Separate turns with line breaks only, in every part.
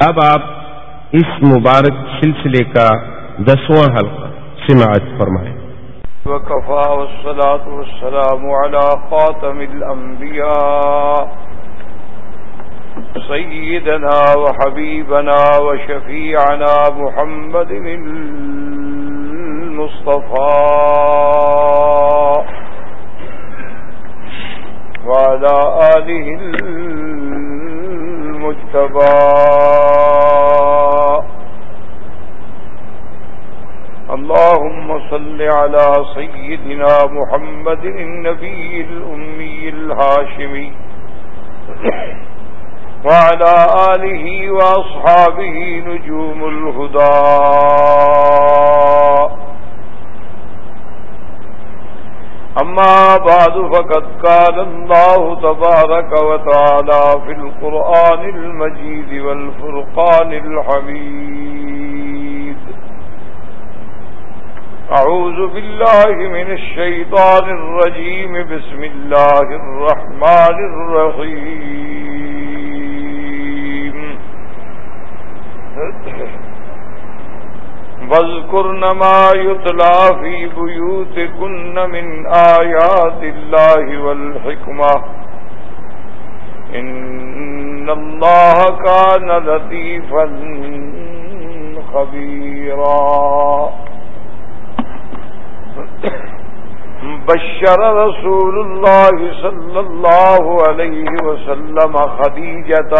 اب آپ اس مبارک سلسلے کا 10واں حلقہ سماعت فرمائیں۔
وکفا والصلاة والسلام علی خاتم الانبیاء سیدنا وحبیبنا وشفیعنا محمد المصطفى وعلى آله المجتبى اللهم صل على سيدنا محمد النبي الأمي الهاشمي وعلى آله وأصحابه نجوم الهدى أما بعد فقد قال الله تبارك وتعالى في القرآن المجيد والفرقان الحميد أعوذ بالله من الشيطان الرجيم بسم الله الرحمن الرحيم واذكرن ما يتلى في بيوتكن من آيات الله والحكمة إن الله كان لطيفا خبيرا بشر رسول الله صلى الله عليه وسلم خديجة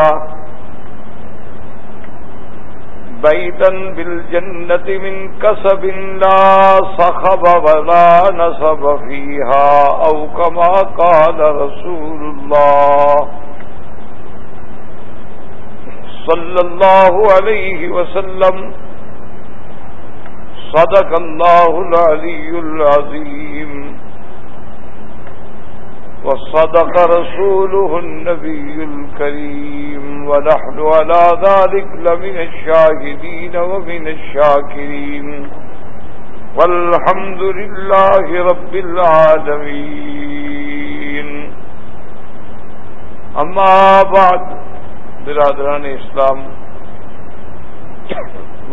بيتا بالجنة من كسب لا صخب ولا نصب فيها أو كما قال رسول الله صلى الله عليه وسلم صدق الله العلي العظيم وصدق رسوله النبي الكريم ونحن على ذلك لمن الشاهدين ومن الشاكرين والحمد لله رب العالمين اما بعد برادران اسلام،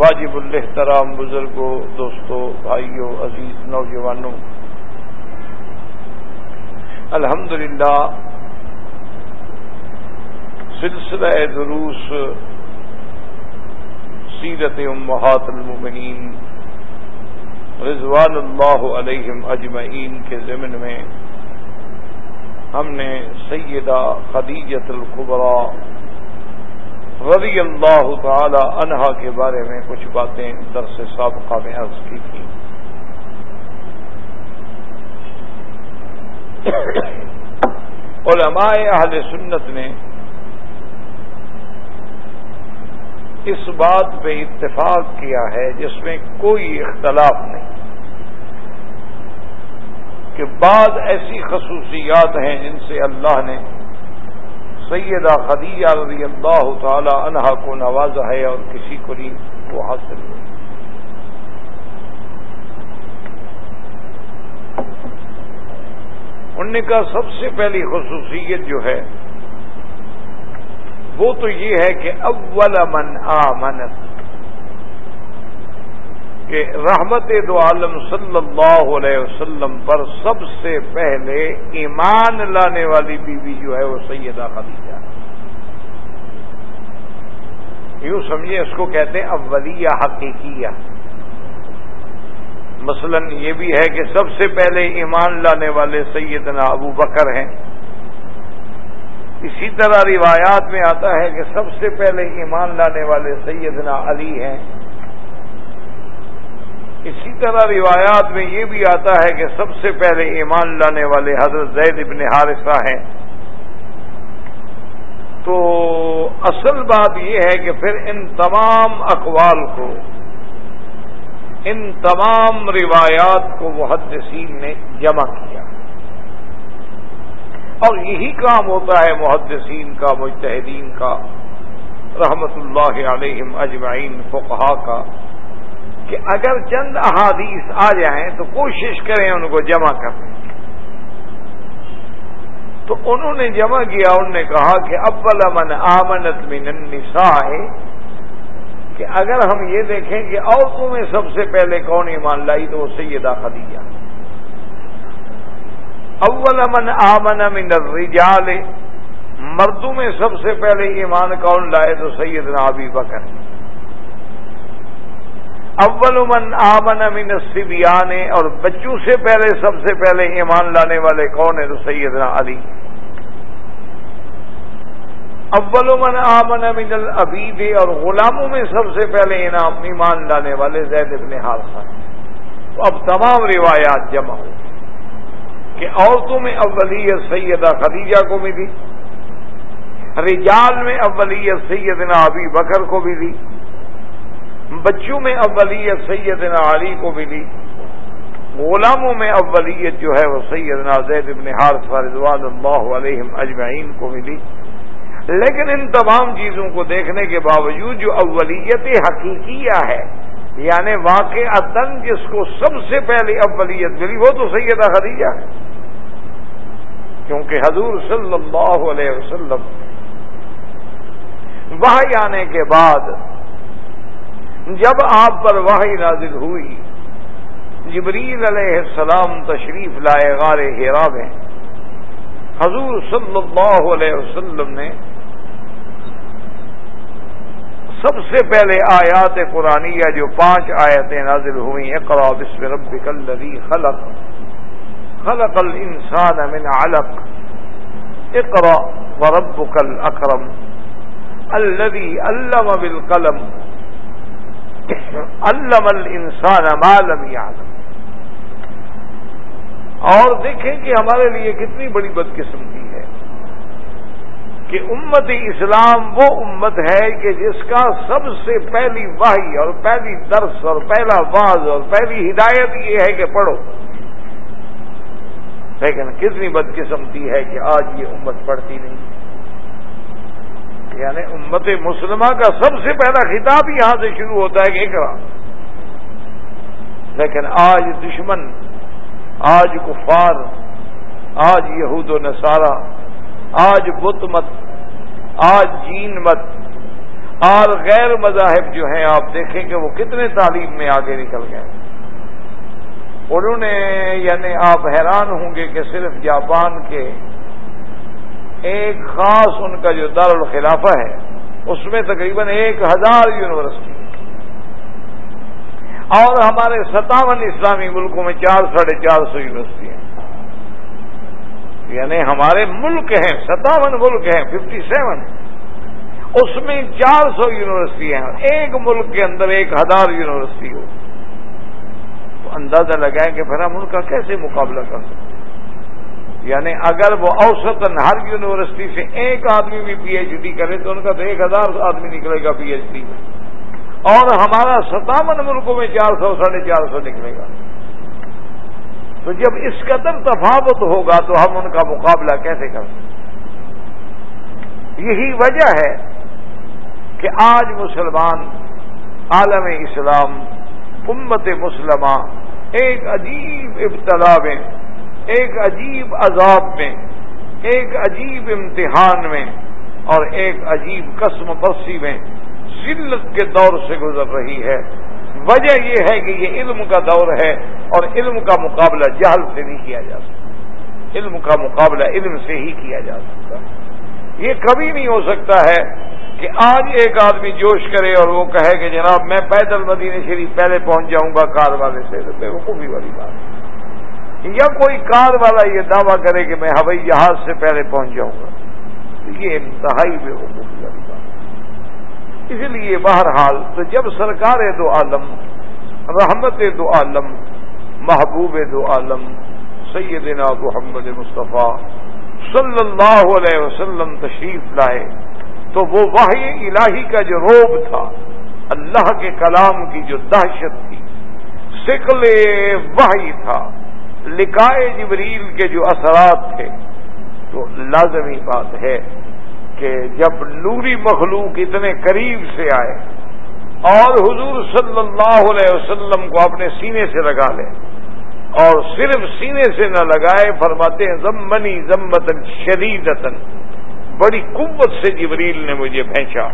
واجب الاحترام بزرگوں، دوستوں، بھائیوں، عزیز نوجوانوں، الحمدللہ سلسلہ دروس سیرت امہات المؤمنین رضوان اللہ علیہم اجمعین کے ضمن میں ہم نے سیدہ خدیجۃ الکبریٰ رضی اللہ تعالی عنہا کے بارے میں کچھ باتیں درس سابقہ میں عرض کی تھی۔ علماء اہل سنت نے اس بات پہ اتفاق کیا ہے جس میں کوئی اختلاف نہیں کہ بعض ایسی خصوصیات ہیں جن سے اللہ نے سیدہ خدیجہ رضی اللہ تعالی عنہا کو نوازا ہے اور کسی کو نہیں وہ حاصل ہوئی۔ انہوں نے کہا سب سے پہلی خصوصیت جو ہے وہ تو یہ ہے کہ اول من آمنت، کہ رحمت دو عالم صلی اللہ علیہ وسلم پر سب سے پہلے ایمان لانے والی بیوی جو ہے وہ سیدہ خدیجہ، یوں سمجھے اس کو کہتے ہیں اولیہ حقیقیہ۔ مثلا یہ بھی ہے کہ سب سے پہلے ایمان لانے والے سیدنا ابو بکر ہیں، اسی طرح روایات میں آتا ہے کہ سب سے پہلے ایمان لانے والے سیدنا علی ہیں، اسی طرح روایات میں یہ بھی آتا ہے کہ سب سے پہلے ایمان لانے والے حضرت زید بن حارثہ ہیں۔ تو اصل بات یہ ہے کہ پھر ان تمام اقوال کو، ان تمام روایات کو محدثین نے جمع کیا، اور یہی کام ہوتا ہے محدثین کا، مجتہدین کا، رحمت اللہ علیہم اجمعین، فقہا کا، کہ اگر چند احادیث آ جائیں تو کوشش کریں ان کو جمع کرنے کی۔ تو انہوں نے جمع کیا، انہوں نے کہا کہ اول من آمنت من النساء کہ اگر ہم یہ دیکھیں کہ عورتوں میں سب سے پہلے کون ایمان لائی تو وہ سیدہ خدیجہ. اول من آمن من الرجال، مردوں میں سب سے پہلے ایمان کون لائے تو سیدنا ابی بکر. اول من آمن من الصبیان، اور بچوں سے پہلے سب سے پہلے ایمان لانے والے کون ہیں تو سیدنا علی. اول من آمن من العبید، اور غلاموں میں سب سے پہلے ایمان لانے والے زید بن حارثہ. تو اب تمام روایات جمع ہو کہ عورتوں میں اولیت سیدہ خدیجہ کو ملی، رجال میں اولیت سیدنا ابی بکر کو ملی، بچوں میں اولیت سیدنا علی کو ملی، غلاموں میں اولیت جو ہے وہ سیدنا زید بن حارثہ رضوان اللہ علیہم اجمعین کو ملی. لیکن ان تمام چیزوں کو دیکھنے کے باوجود جو اولیت حقیقیہ ہے، یعنی واقعتاً جس کو سب سے پہلے اولیت ملی، وہ تو سیدہ خدیجہ ہے. کیونکہ حضور صلی اللہ علیہ وسلم وحی آنے کے بعد جب آپ پر وحی نازل ہوئی، جبریل علیہ السلام تشریف لائے غار حرا میں، حضور صلی اللہ علیہ وسلم نے سب سے پہلے آیات قرآنیہ جو 5 آیتیں نازل ہوئی، اقرأ بسم ربک الذی خلق، خلق الانسان من علق، اقرأ وربک الاکرم الذی علم بالقلم علم الانسان ما لم يعلم. اور دیکھیں کہ ہمارے لیے کتنی بڑی بدقسمتی ہے کہ امت اسلام وہ امت ہے کہ جس کا سب سے پہلی وحی اور پہلی درس اور پہلا واعظ اور پہلی ہدایت یہ ہے کہ پڑھو. لیکن کتنی بدقسمتی ہے کہ آج یہ امت پڑھتی نہیں. یعنی امت مسلمہ کا سب سے پہلا خطاب یہاں سے شروع ہوتا ہے کہ اقرا. لیکن آج دشمن، آج کفار، آج یہود و نصارہ، آج بت مت، آج جین مت اور غیر مذاہب جو ہیں، آپ دیکھیں کہ وہ کتنے تعلیم میں آگے نکل گئے. انہوں نے یعنی آپ حیران ہوں گے کہ صرف جاپان کے ایک خاص ان کا جو دارالخلافہ ہے اس میں تقریباً 1000 یونیورسٹی، اور ہمارے 57 اسلامی ملکوں میں 400-450 یونیورسٹی ہیں. یعنی ہمارے ملک ہیں 57 ملک ہیں 57، اس میں 400 یونیورسٹی ہیں. ایک ملک کے اندر 1000 یونیورسٹی ہو تو اندازہ لگائیں کہ پھر ہم ان کا کیسے مقابلہ کر سکتے. یعنی اگر وہ اوسطاً ہر یونیورسٹی سے ایک آدمی بھی پی ایچ ڈی کرے تو ان کا تو 1000 آدمی نکلے گا پی ایچ ڈی میں، اور ہمارا 57 ملکوں میں 400-450 نکلے گا. تو جب اس قدر تفاوت ہوگا تو ہم ان کا مقابلہ کیسے کر سکتے. یہی وجہ ہے کہ آج مسلمان، عالم اسلام، امت مسلمہ ایک عجیب ابتلا میں، ایک عجیب عذاب میں، ایک عجیب امتحان میں اور ایک عجیب قسم پرسی میں ذلت کے دور سے گزر رہی ہے. وجہ یہ ہے کہ یہ علم کا دور ہے اور علم کا مقابلہ جہل سے نہیں کیا جا سکتا. علم کا مقابلہ علم سے ہی کیا جا سکتا. یہ کبھی نہیں ہو سکتا ہے کہ آج ایک آدمی جوش کرے اور وہ کہے کہ جناب میں پیدل مدینہ شریف پہلے پہنچ جاؤں گا کار والے سے. تو بیوقوفی والی بات ہے. یا کوئی کار والا یہ دعویٰ کرے کہ میں ہوائی جہاز سے پہلے پہنچ جاؤں گا. یہ انتہائی بیوقوفی والی بات. اس لیے بہرحال تو جب سرکار دو عالم، رحمت دو عالم، محبوب دو عالم سیدنا محمد مصطفیٰ صلی اللہ علیہ وسلم تشریف لائے تو وہ وحی الہی کا جو روب تھا، اللہ کے کلام کی جو دہشت تھی، ثقل وحی تھا، لقائے جبریل کے جو اثرات تھے، تو لازمی بات ہے کہ جب نوری مخلوق اتنے قریب سے آئے اور حضور صلی اللہ علیہ وسلم کو اپنے سینے سے لگا لے، اور صرف سینے سے نہ لگائے، فرماتے ہیں ضمنی ضمۃ شدیدۃ، بڑی قوت سے جبریل نے مجھے پھینچا.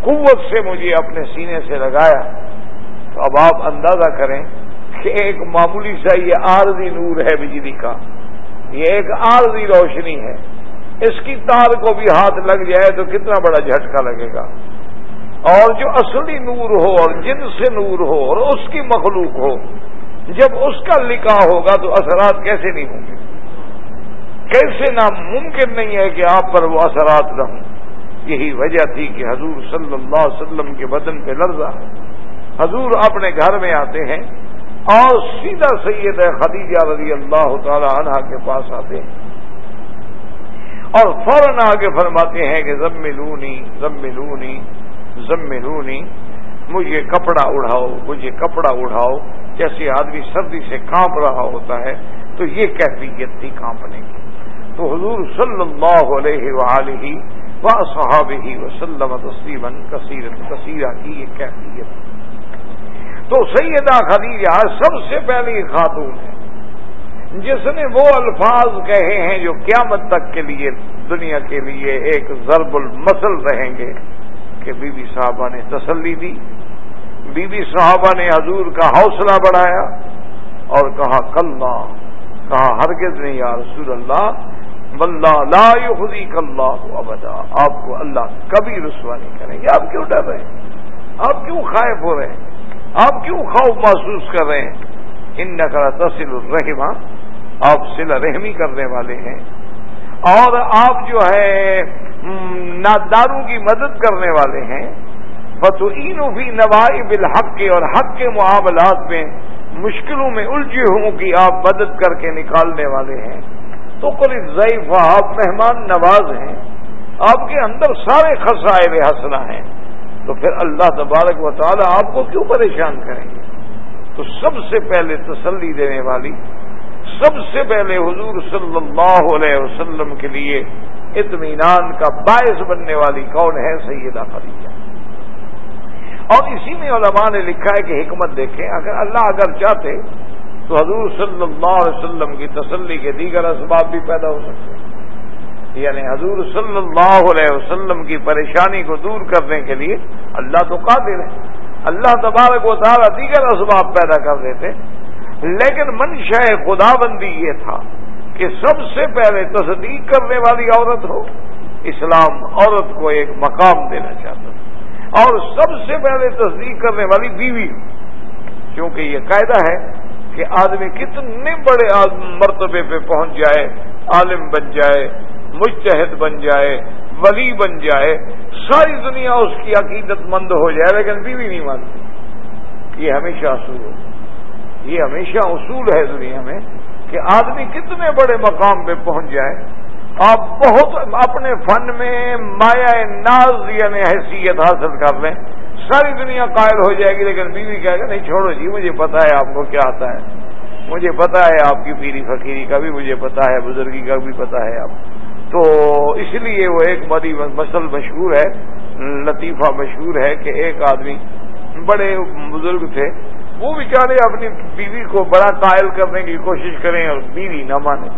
قوت سے مجھے اپنے سینے سے لگایا، تو اب آپ اندازہ کریں کہ ایک معمولی سا یہ عارضی نور ہے بجلی کا، یہ ایک عارضی روشنی ہے، اس کی تار کو بھی ہاتھ لگ جائے تو کتنا بڑا جھٹکا لگے گا، اور جو اصلی نور ہو اور جن سے نور ہو اور اس کی مخلوق ہو، جب اس کا لکھا ہوگا تو اثرات کیسے نہیں ہوں گے؟ کیسے ناممکن نہیں ہے کہ آپ پر وہ اثرات نہ ہوں۔ یہی وجہ تھی کہ حضور صلی اللہ علیہ وسلم کے بدن پہ لرزا، حضور اپنے گھر میں آتے ہیں اور سیدھا سیدہ خدیجہ رضی اللہ تعالی عنہا کے پاس آتے ہیں اور فوراً آگے فرماتے ہیں کہ زملونی زملونی زملونی، مجھے کپڑا اڑاؤ، مجھے کپڑا اڑاؤ۔ جیسے آدمی سردی سے کانپ رہا ہوتا ہے تو یہ کیفیت تھی کانپنے کی۔ تو حضور صلی اللہ علیہ وآلہ وصحابہ وسلم تسلیما کثیرا کثیرا کی یہ کیفیت۔ تو سیدہ خدیجہ سب سے پہلی خاتون ہے جس نے وہ الفاظ کہے ہیں جو قیامت تک کے لیے دنیا کے لیے ایک ضرب المثل رہیں گے کہ بی بی صاحبہ نے تسلی دی، بی بی صاحبہ نے حضور کا حوصلہ بڑھایا اور کہا کلا، کہا ہرگز نہیں یا رسول اللہ، واللہ لا یخزیک اللہ ابدا، آپ کو اللہ کبھی رسوا نہیں کریں گے۔ آپ کیوں ڈر رہے ہیں؟ آپ کیوں خائف ہو رہے ہیں؟ آپ کیوں خوف محسوس کر رہے ہیں؟ انک لتصل الرحم، آپ صلہ رحمی کرنے والے ہیں اور آپ جو ہے ناداروں کی مدد کرنے والے ہیں۔ فتعین فی نوائب الحق، اور حق کے معاملات میں مشکلوں میں الجھے ہوں کی آپ مدد کر کے نکالنے والے ہیں۔ تو قریب ضعیف، آپ مہمان نواز ہیں، آپ کے اندر سارے خصائل حسنہ ہیں، تو پھر اللہ تبارک و تعالی آپ کو کیوں پریشان کریں گے؟ تو سب سے پہلے تسلی دینے والی، سب سے پہلے حضور صلی اللہ علیہ وسلم کے لیے اطمینان کا باعث بننے والی کون ہے؟ سیدہ خدیجہ۔ اور اسی میں علماء نے لکھا ہے کہ حکمت دیکھیں، اللہ اگر چاہتے تو حضور صلی اللہ علیہ وسلم کی تسلی کے دیگر اسباب بھی پیدا ہو سکتے ہیں، یعنی حضور صلی اللہ علیہ وسلم کی پریشانی کو دور کرنے کے لیے اللہ تو قادر ہے، اللہ تبارک و تعالی دیگر اسباب پیدا کر دیتے، لیکن منشاء خداوندی یہ تھا کہ سب سے پہلے تصدیق کرنے والی عورت ہو۔ اسلام عورت کو ایک مقام دینا چاہتا تھا اور سب سے پہلے تصدیق کرنے والی بیوی ہو، کیونکہ یہ قاعدہ ہے کہ آدمی کتنے بڑے مرتبے پہ پہنچ جائے، عالم بن جائے، مجتہد بن جائے، ولی بن جائے، ساری دنیا اس کی عقیدت مند ہو جائے، لیکن بیوی نہیں مانتی۔ یہ ہمیشہ اصول ہے، یہ ہمیشہ اصول ہے دنیا میں کہ آدمی کتنے بڑے مقام پہ پہنچ جائے، آپ بہت اپنے فن میں مایا ناز یعنی حیثیت حاصل کر لیں، ساری دنیا قائل ہو جائے گی، لیکن بیوی کہے گا نہیں چھوڑو جی، مجھے پتا ہے آپ کو کیا آتا ہے، مجھے پتا ہے آپ کی پیری فقیری کا بھی مجھے پتا ہے، بزرگی کا بھی پتا ہے آپ۔ تو اس لیے وہ ایک بڑی مثل مشہور ہے، لطیفہ مشہور ہے کہ ایک آدمی بڑے بزرگ تھے، وہ بیچارے اپنی بیوی کو بڑا قائل کرنے کی کوشش کریں اور بیوی نہ مانے،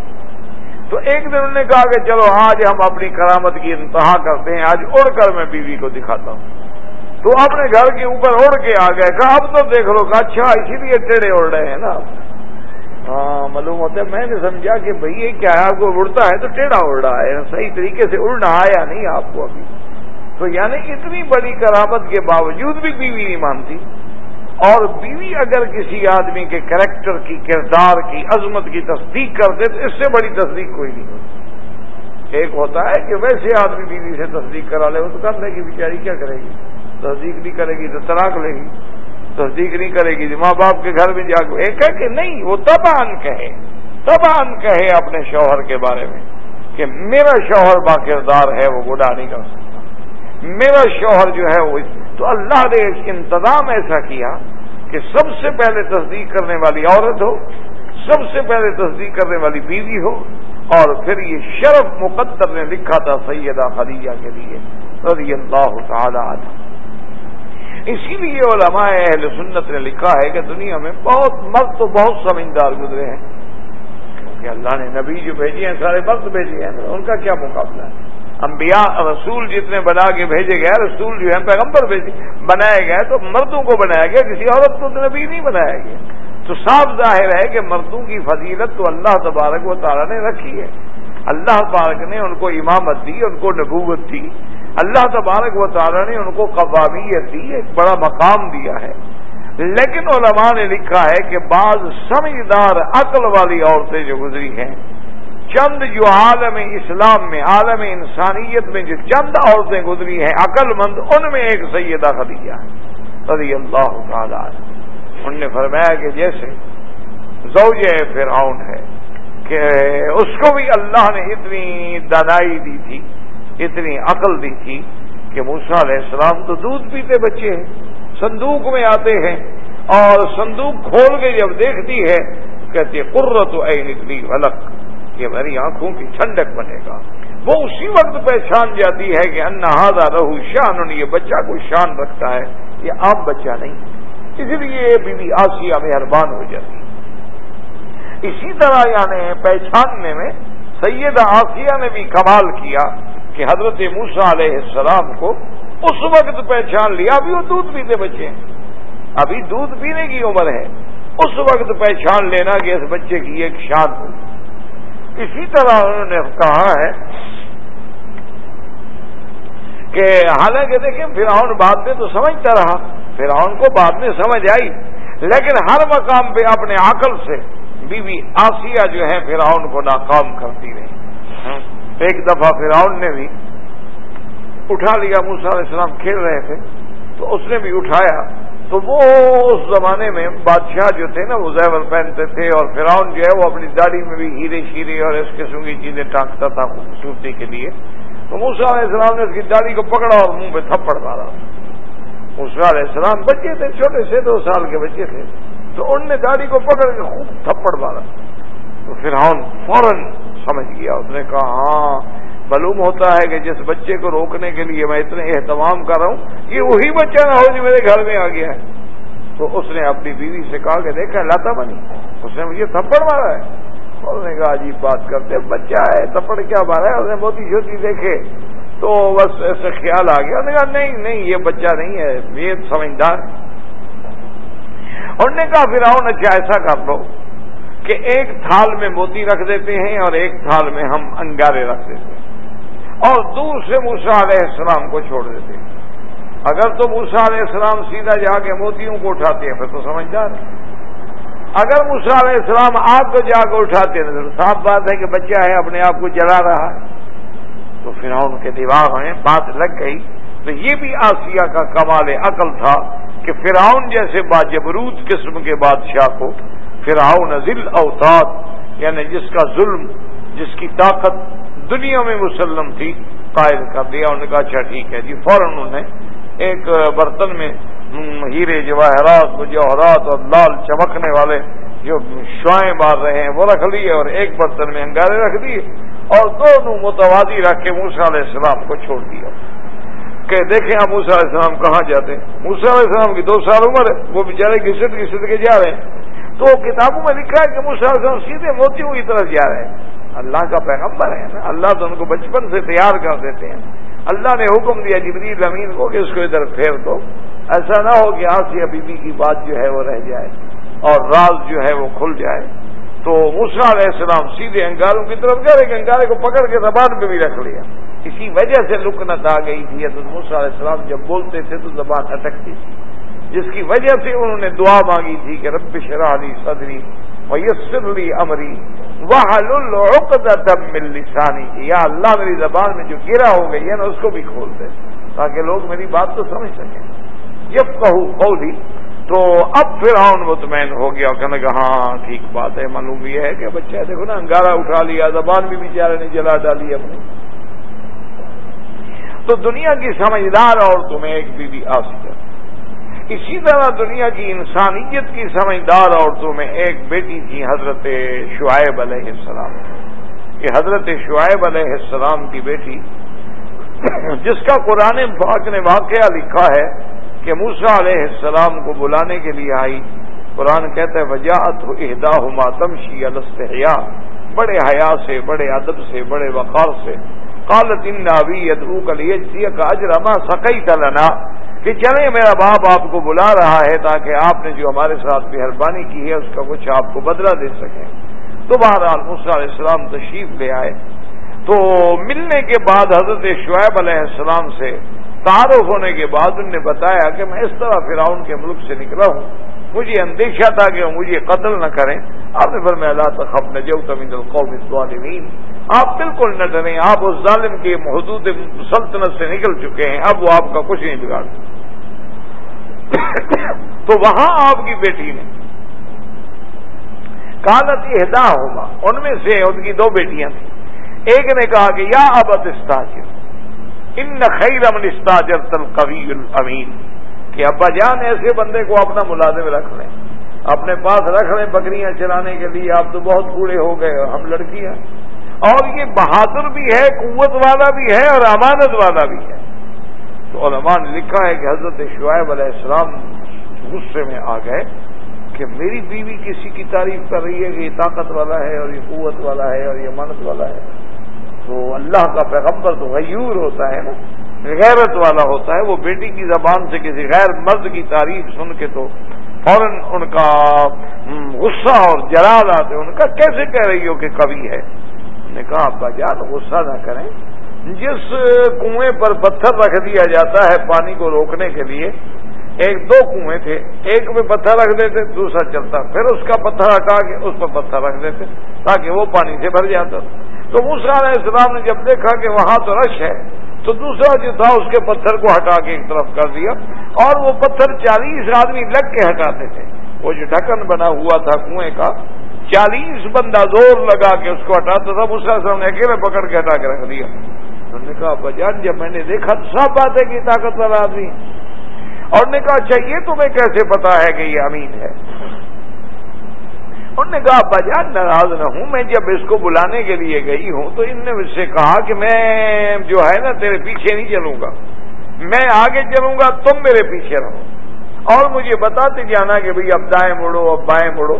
تو ایک دن انہوں نے کہا کہ چلو آج ہم اپنی کرامت کی انتہا کرتے ہیں، آج اڑ کر میں بیوی کو دکھاتا ہوں۔ تو اپنے گھر کے اوپر اڑ کے آ گئے، کہا اب تو دیکھ لو، کہا اچھا اسی لیے ٹیڑے اڑ رہے ہیں نا؟ ہاں معلوم ہوتا ہے، میں نے سمجھا کہ بھئی یہ کیا ہے، آپ کو اڑتا ہے تو ٹیڑھا اڑ رہا ہے، صحیح طریقے سے اڑنا آیا نہیں آپ کو ابھی۔ تو یعنی اتنی بڑی کرامت کے باوجود بھی بیوی نہیں مانتی، اور بیوی اگر کسی آدمی کے کریکٹر کی، کردار کی، عظمت کی تصدیق کر دے تو اس سے بڑی تصدیق کوئی نہیں ہوتی۔ ایک ہوتا ہے کہ ویسے آدمی بیوی سے تصدیق کرا لے، وہ تو کرنے کی بیچاری کیا کرے گی، تصدیق نہیں کرے گی تو طلاق لے گی، تصدیق نہیں کرے گی ماں باپ کے گھر میں جا کے ایک ہے کہ نہیں، وہ طبعاً کہے اپنے شوہر کے بارے میں کہ میرا شوہر با کردار ہے، وہ گناہ نہیں کر سکتا، میرا شوہر جو ہے وہ۔ تو اللہ نے انتظام ایسا کیا کہ سب سے پہلے تصدیق کرنے والی عورت ہو، سب سے پہلے تصدیق کرنے والی بیوی ہو، اور پھر یہ شرف مقدر نے لکھا تھا سیدہ خدیجہ کے لیے رضی اللہ تعالی عنہ۔ اسی لیے علماء اہل سنت نے لکھا ہے کہ دنیا میں بہت مرد تو بہت سمجھدار گزرے ہیں، کیونکہ اللہ نے نبی جو بھیجے ہیں سارے مرد بھیجے ہیں، ان کا کیا مقابلہ ہے؟ انبیاء رسول جتنے بنا کے بھیجے گئے، رسول جو ہیں پیغمبر بنائے گئے، تو مردوں کو بنایا گیا، کسی عورت کو نبی نہیں بنایا گیا۔ تو صاف ظاہر ہے کہ مردوں کی فضیلت تو اللہ تبارک و تعالیٰ نے رکھی ہے، اللہ تبارک نے ان کو امامت دی، ان کو نبوت دی، اللہ تبارک و تعالیٰ نے ان کو قوامیت دی، ایک بڑا مقام دیا ہے۔ لیکن علماء نے لکھا ہے کہ بعض سمجھدار عقل والی عورتیں جو گزری ہیں، چند جو عالم اسلام میں، عالم انسانیت میں جو چند عورتیں گزری ہیں عقل مند، ان میں ایک سیدہ خدیجہ رضی اللہ تعالی عنہ۔ ان نے فرمایا کہ جیسے زوجہ فرعون ہے کہ اس کو بھی اللہ نے اتنی دانائی دی تھی، اتنی عقل دی تھی کہ موسیٰ علیہ السلام تو دودھ پیتے بچے ہیں، صندوق میں آتے ہیں اور صندوق کھول کے جب دیکھتی ہے کہتی ہے قرۃ عین لی ولک، یہ میری آنکھوں کی ٹھنڈک بنے گا۔ وہ اسی وقت پہچان جاتی ہے کہ ان ھذا لہ شان، یہ بچہ کوئی شان رکھتا ہے، یہ عام بچہ نہیں، اس لیے بی بی آسیہ مہربان ہو جاتی ہے۔ اسی طرح یعنی پہچاننے میں سیدہ آسیہ نے بھی کمال کیا کہ حضرت موسیٰ علیہ السلام کو اس وقت پہچان لیا، ابھی وہ دودھ پیتے بچے ہیں، ابھی دودھ پینے کی عمر ہے، اس وقت پہچان لینا کہ اس بچے کی ایک شان ہو۔ اسی طرح انہوں نے کہا ہے کہ حالانکہ دیکھیں فرعون بعد میں تو سمجھتا رہا، فرعون کو بعد میں سمجھ آئی، لیکن ہر مقام پہ اپنے عقل سے بی بی آسیہ جو ہے فرعون کو ناکام کرتی رہی۔ ایک دفعہ فرعون نے بھی اٹھا لیا، موسیٰ علیہ السلام کھیل رہے تھے تو اس نے بھی اٹھایا، تو وہ اس زمانے میں بادشاہ جو تھے نا وہ زیور پہنتے تھے، اور فرعون جو ہے وہ اپنی داڑھی میں بھی ہیرے شیرے اور اس قسم کی چیزیں ٹانکتا تھا خوبصورتی کے لیے۔ تو موسیٰ علیہ السلام نے اس کی داڑھی کو پکڑا اور منہ پہ تھپڑ مارا۔ موسیٰ علیہ السلام بچے تھے، چھوٹے سے 2 سال کے بچے تھے، تو ان نے داڑھی کو پکڑ کے خوب تھپڑ مارا۔ تو فرعون فوراً سمجھ گیا، اس نے کہا ہاں معلوم ہوتا ہے کہ جس بچے کو روکنے کے لیے میں اتنے اہتمام کر رہا ہوں یہ وہی بچہ نہ ہو جو میرے گھر میں آ گیا ہے۔ تو اس نے اپنی بیوی سے کہا کہ دیکھا لاتا بنی، اس نے مجھے تھپڑ مارا ہے۔ اور نے کہا عجیب بات کرتے، بچہ ہے تھپڑ کیا مارا ہے؟ اس نے موتی چھوٹی دیکھے تو بس ایسا خیال آ گیا۔ انہوں نے کہا نہیں یہ بچہ نہیں ہے، یہ سمجھدار۔ انہوں نے کہا فرعون اچھا ایسا کر لو کہ ایک تھال میں موتی رکھ دیتے ہیں اور ایک تھال میں ہم انگارے رکھ دیتے ہیں اور دور سے موسیٰ علیہ السلام کو چھوڑ دیتے ہیں۔ اگر تو موسیٰ علیہ السلام سیدھا جا کے موتیوں کو اٹھاتے ہیں پھر تو سمجھدار ہے، اگر موسیٰ علیہ السلام آگ کو جا کر اٹھاتے ہیں تو صاف بات ہے کہ بچہ ہے اپنے آپ کو جلا رہا ہے۔ تو فرعون کے دماغ میں بات لگ گئی۔ تو یہ بھی آسیہ کا کمال عقل تھا کہ فرعون جیسے باجبروت قسم کے بادشاہ کو فرعون ذل اوتاد یعنی جس کا ظلم، جس کی طاقت دنیا میں مسلم تھی، قائل کر دیا۔ انہوں نے کہا اچھا ٹھیک ہے جی، فوراً انہوں نے ایک برتن میں ہیرے جواہرات مجوہرات اور لال چمکنے والے جو شعائیں مار رہے ہیں وہ رکھ لیے اور ایک برتن میں انگارے رکھ دیے اور دونوں متوازی رکھ کے موسیٰ علیہ السلام کو چھوڑ دیا کہ دیکھیں آپ موسیٰ علیہ السلام کہاں جاتے ہیں۔ موسیٰ علیہ السلام کی 2 سال عمر ہے، وہ بیچارے گھسٹ کے جا رہے ہیں۔ تو کتابوں میں لکھا ہے کہ موسیٰ علیہ السلام سیدھے موتیوں کی طرف جا رہے ہیں۔ اللہ کا پیغمبر ہے نا، اللہ تو ان کو بچپن سے تیار کر دیتے ہیں۔ اللہ نے حکم دیا جبریل امین کو کہ اس کو ادھر پھیر دو، ایسا نہ ہو کہ آسیہ بی بی کی بات جو ہے وہ رہ جائے اور راز جو ہے وہ کھل جائے۔ تو موسیٰ علیہ السلام سیدھے انگاروں کی طرف گئے، ایک انگارے کو پکڑ کے زبان پہ بھی رکھ لیا۔ اسی وجہ سے لکنت آ گئی تھی، حضرت موسیٰ علیہ السلام جب بولتے تھے تو زبان اٹکتی تھی، جس کی وجہ سے انہوں نے دعا مانگی تھی کہ رب اشرح لی صدری ویسر لی امری واحلل عقدۃ من لسانی، یا اللہ میری زبان میں جو گرا ہو گئی ہے نا اس کو بھی کھول دے تاکہ لوگ میری بات تو سمجھ سکیں۔ یفقہوا قولی۔ تو اب فرعون مطمئن ہو گیا، کہنے کہ ہاں ٹھیک بات ہے، معلوم یہ ہے کہ بچہ دیکھو نا انگارہ اٹھا لیا، زبان بھی بیچارے نے جلا ڈالی اپنی۔ تو دنیا کی سمجھدار عورتوں میں ایک بی بی آسیہ، اسی طرح دنیا کی انسانیت کی سمجھدار عورتوں میں ایک بیٹی تھی حضرت شعیب علیہ السلام، کہ حضرت شعیب علیہ السلام کی بیٹی جس کا قرآن پاک نے واقعہ لکھا ہے کہ موسیٰ علیہ السلام کو بلانے کے لیے آئی۔ قرآن کہتا ہے وَجَاءَتْهُ إِحْدَاهُمَا تَمْشِي عَلَى اسْتِحْيَاءٍ، بڑے حیا سے، بڑے ادب سے، بڑے وقار سے قالت ان ابی یدعوک لیجزیک اجر ما سقیت لنا، کہ چلیں میرا باپ آپ کو بلا رہا ہے تاکہ آپ نے جو ہمارے ساتھ مہربانی کی ہے اس کا کچھ آپ کو بدلہ دے سکیں۔ تو بہرحال موسیٰ علیہ السلام تشریف لے آئے۔ تو ملنے کے بعد حضرت شعیب علیہ السلام سے تعارف ہونے کے بعد انہوں نے بتایا کہ میں اس طرح فرعون کے ملک سے نکلا ہوں، مجھے اندیشہ تھا کہ وہ مجھے قتل نہ کریں۔ آپ نے فرمایا لا تخف نجوت من القوم الظالمین، آپ بالکل نہ ڈریں، آپ اس ظالم کے حدود سلطنت سے نکل چکے ہیں، اب وہ آپ کا کچھ نہیں بگاڑ۔ تو وہاں آپ کی بیٹی نے قالت احداہما، ان میں سے ان کی دو بیٹیاں تھیں، ایک نے کہا کہ یا ابت استاجر ان خیر من استاجرت القوی الامین، کہ ابا جان ایسے بندے کو اپنا ملازم رکھ لیں، اپنے پاس رکھ لیں بکریاں چلانے کے لیے، آپ تو بہت بوڑھے ہو گئے، ہم لڑکیاں، اور یہ بہادر بھی ہے، قوت والا بھی ہے اور امانت والا بھی ہے۔ تو علماء نے لکھا ہے کہ حضرت شعیب علیہ السلام غصے میں آ گئے کہ میری بیوی کسی کی تعریف کر رہی ہے کہ یہ طاقت والا ہے اور یہ قوت والا ہے اور یہ امانت والا ہے۔ تو اللہ کا پیغمبر تو غیور ہوتا ہے نا، غیرت والا ہوتا ہے، وہ بیٹی کی زبان سے کسی غیر مرد کی تعریف سن کے تو فوراً ان کا غصہ اور جلال آتے، ان کا کیسے کہہ رہی ہو کہ قوی ہے؟ انہوں نے کہا ابا جان غصہ نہ کریں، جس کنویں پر پتھر رکھ دیا جاتا ہے پانی کو روکنے کے لیے، ایک دو کنویں تھے، ایک میں پتھر رکھ دیتے دوسرا چلتا، پھر اس کا پتھر ہٹا کے اس پر پتھر رکھ دیتے تاکہ وہ پانی سے بھر جاتا۔ تو موسیٰ علیہ السلام نے جب دیکھا کہ وہاں تو رش ہے تو دوسرا جو تھا اس کے پتھر کو ہٹا کے ایک طرف کر دیا، اور وہ پتھر 40 آدمی لگ کے ہٹاتے تھے، وہ جو ڈھکن بنا ہوا تھا کنویں کا 40 بندہ زور لگا کے اس کو ہٹاتا تھا، موسیٰ علیہ السلام نے اکیلے پکڑ کے ہٹا کے رکھ دیا۔ انہوں نے کہا بجان جب میں نے دیکھا تو صاف بات ہے کہ طاقت والا آدمی، اور نے کہا اچھا یہ تمہیں کیسے پتا ہے کہ یہ امین ہے؟ انہوں نے کہا بجان ناراض نہ ہوں، میں جب اس کو بلانے کے لیے گئی ہوں تو ان نے مجھ سے کہا کہ میں جو ہے نا تیرے پیچھے نہیں چلوں گا، میں آگے چلوں گا، تم میرے پیچھے رہو، اور مجھے بتاتے جانا کہ بھئی اب دائیں مڑو اب بائیں مڑو۔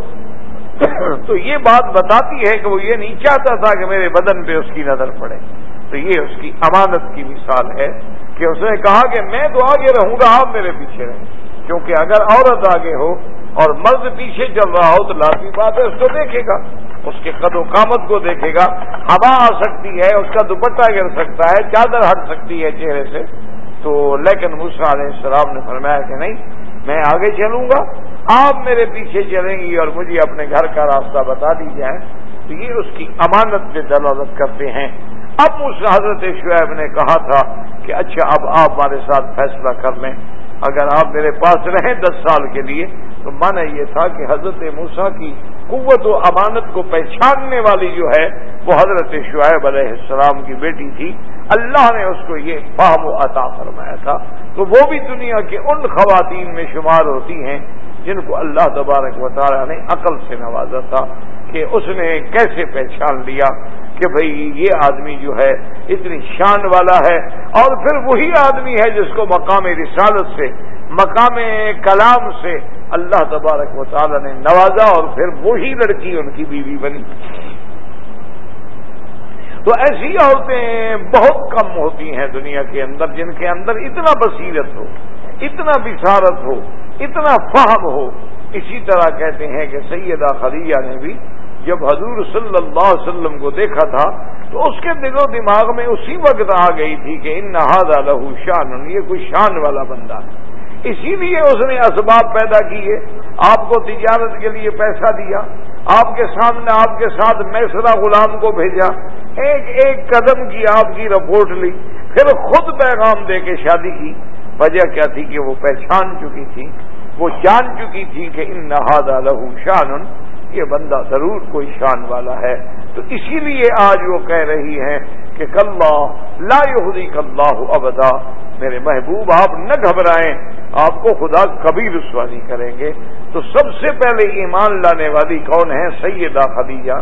تو یہ بات بتاتی ہے کہ وہ یہ نہیں چاہتا تھا کہ میرے بدن پہ اس کی نظر پڑے۔ تو یہ اس کی امانت کی مثال ہے کہ اس نے کہا کہ میں تو آگے رہوں گا، آپ میرے پیچھے رہیں، کیونکہ اگر عورت آگے ہو اور مرد پیچھے چل رہا ہو تو لازمی بات ہے اس کو دیکھے گا، اس کے قد و قامت کو دیکھے گا، ہوا آ سکتی ہے، اس کا دوپٹہ گر سکتا ہے، چادر ہٹ سکتی ہے چہرے سے۔ تو لیکن موسیٰ علیہ السلام نے فرمایا کہ نہیں، میں آگے چلوں گا، آپ میرے پیچھے چلیں گی اور مجھے اپنے گھر کا راستہ بتا دی جائے۔ تو یہ اس کی امانت پہ دلالت کرتے ہیں۔ اب اس حضرت شعیب نے کہا تھا کہ اچھا اب آپ ہمارے ساتھ فیصلہ کر لیں، اگر آپ میرے پاس رہیں 10 سال کے لیے، تو مانا یہ تھا کہ حضرت موسیٰ کی قوت و امانت کو پہچاننے والی جو ہے وہ حضرت شعیب علیہ السلام کی بیٹی تھی، اللہ نے اس کو یہ فہم و عطا فرمایا تھا۔ تو وہ بھی دنیا کے ان خواتین میں شمار ہوتی ہیں جن کو اللہ تبارک و تعالیٰ نے عقل سے نوازا تھا کہ اس نے کیسے پہچان لیا کہ بھئی یہ آدمی جو ہے اتنی شان والا ہے، اور پھر وہی آدمی ہے جس کو مقام رسالت سے، مقام کلام سے اللہ تبارک و تعالیٰ نے نوازا، اور پھر وہی لڑکی ان کی بیوی بنی۔ تو ایسی عورتیں بہت کم ہوتی ہیں دنیا کے اندر جن کے اندر اتنا بصیرت ہو، اتنا بصارت ہو، اتنا فہم ہو۔ اسی طرح کہتے ہیں کہ سیدہ خدیجہ نے بھی جب حضور صلی اللہ علیہ وسلم کو دیکھا تھا تو اس کے دل و دماغ میں اسی وقت آ گئی تھی کہ ان ھذا لہ شان، یہ کوئی شان والا بندہ ہے۔ اسی لیے اس نے اسباب پیدا کیے، آپ کو تجارت کے لیے پیسہ دیا، آپ کے سامنے آپ کے ساتھ میسرہ غلام کو بھیجا، ایک ایک قدم کی آپ کی رپورٹ لی، پھر خود پیغام دے کے شادی کی۔ وجہ کیا تھی کہ وہ پہچان چکی تھی، وہ جان چکی تھی کہ ان ھذا لہ شان، یہ بندہ ضرور کوئی شان والا ہے۔ تو اسی لیے آج وہ کہہ رہی ہیں کہ کلا لا یخزیک اللہ ابدا، میرے محبوب آپ نہ گھبرائیں، آپ کو خدا کبھی رسوا نہیں کریں گے۔ تو سب سے پہلے ایمان لانے والی کون ہے؟ سیدہ خدیجہ۔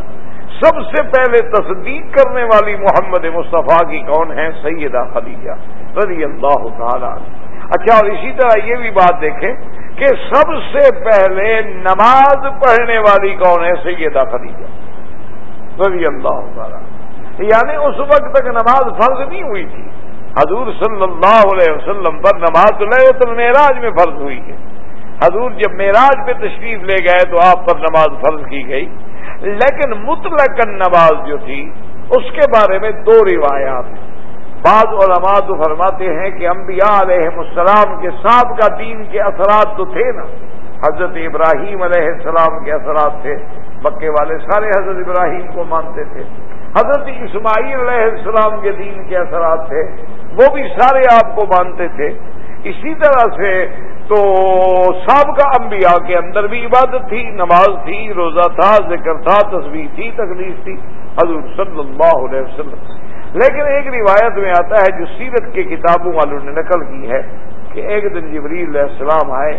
سب سے پہلے تصدیق کرنے والی محمد مصطفیٰ کی کون ہے؟ سیدہ خدیجہ رضی اللہ تعالیٰ عنہ۔ اچھا، اور اسی طرح یہ بھی بات دیکھیں کہ سب سے پہلے نماز پڑھنے والی کون ہے؟ سیدہ خدیجہ رضی اللہ تعالیٰ۔ یعنی اس وقت تک نماز فرض نہیں ہوئی تھی. حضور صلی اللہ علیہ وسلم پر نماز لیلۃ المعراج میں فرض ہوئی ہے. حضور جب معراج پہ تشریف لے گئے تو آپ پر نماز فرض کی گئی. لیکن مطلق نماز جو تھی اس کے بارے میں دو روایات ہیں. بعض علماء تو فرماتے ہیں کہ انبیاء علیہ السلام کے ساتھ کا دین کے اثرات تو تھے نا. حضرت ابراہیم علیہ السلام کے اثرات تھے. مکے والے سارے حضرت ابراہیم کو مانتے تھے. حضرت اسماعیل علیہ السلام کے دین کے اثرات تھے, وہ بھی سارے آپ کو مانتے تھے. اسی طرح سے تو سابقہ انبیاء کے اندر بھی عبادت تھی, نماز تھی, روزہ تھا, ذکر تھا, تسبیح تھی, تقدیس تھی. حضور صلی اللہ علیہ وسلم. لیکن ایک روایت میں آتا ہے جو سیرت کے کتابوں والوں نے نقل کی ہے کہ ایک دن جبریل علیہ السلام آئے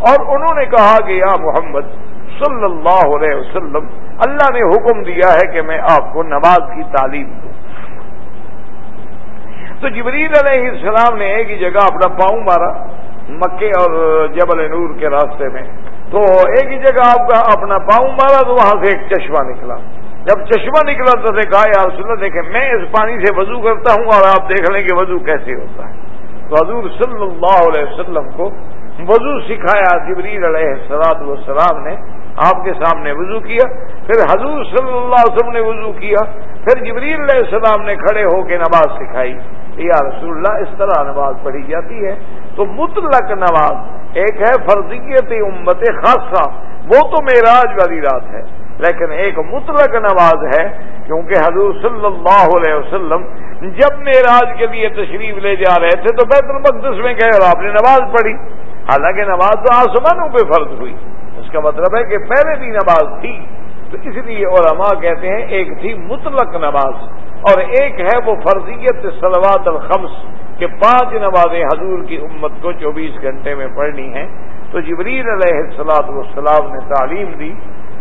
اور انہوں نے کہا کہ یا محمد صلی اللہ علیہ وسلم, اللہ نے حکم دیا ہے کہ میں آپ کو نماز کی تعلیم دوں. تو جبریل علیہ السلام نے ایک ہی جگہ اپنا پاؤں مارا مکے اور جبل نور کے راستے میں. تو ایک ہی جگہ آپ کا اپنا پاؤں مارا تو وہاں سے ایک چشمہ نکلا. جب چشمہ نکلا تو نے کہا یا رسول اللہ دیکھیں میں اس پانی سے وضو کرتا ہوں اور آپ دیکھ لیں کہ وضو کیسے ہوتا ہے. تو حضور صلی اللہ علیہ وسلم کو وضو سکھایا جبریل علیہ السلام نے. آپ کے سامنے وضو کیا, پھر حضور صلی اللہ علیہ وسلم نے وضو کیا, پھر جبریل علیہ السلام نے کھڑے ہو کے نماز سکھائی. یا رسول اللہ اس طرح نماز پڑھی جاتی ہے. تو مطلق نماز ایک ہے فرضیت امت خاصہ, وہ تو معراج والی رات ہے. لیکن ایک مطلق نماز ہے کیونکہ حضور صلی اللہ علیہ وسلم جب معراج کے لیے تشریف لے جا رہے تھے تو بیت المقدس میں گئے اور آپ نے نماز پڑھی. حالانکہ نماز تو آسمانوں پہ فرض ہوئی, اس کا مطلب ہے کہ پہلے بھی نماز تھی. تو اس لیے علماء کہتے ہیں ایک تھی مطلق نماز اور ایک ہے وہ فرضیت صلوات الخمس کہ 5 نمازیں حضور کی امت کو 24 گھنٹے میں پڑھنی ہیں. تو جبریل علیہ السلام نے تعلیم دی,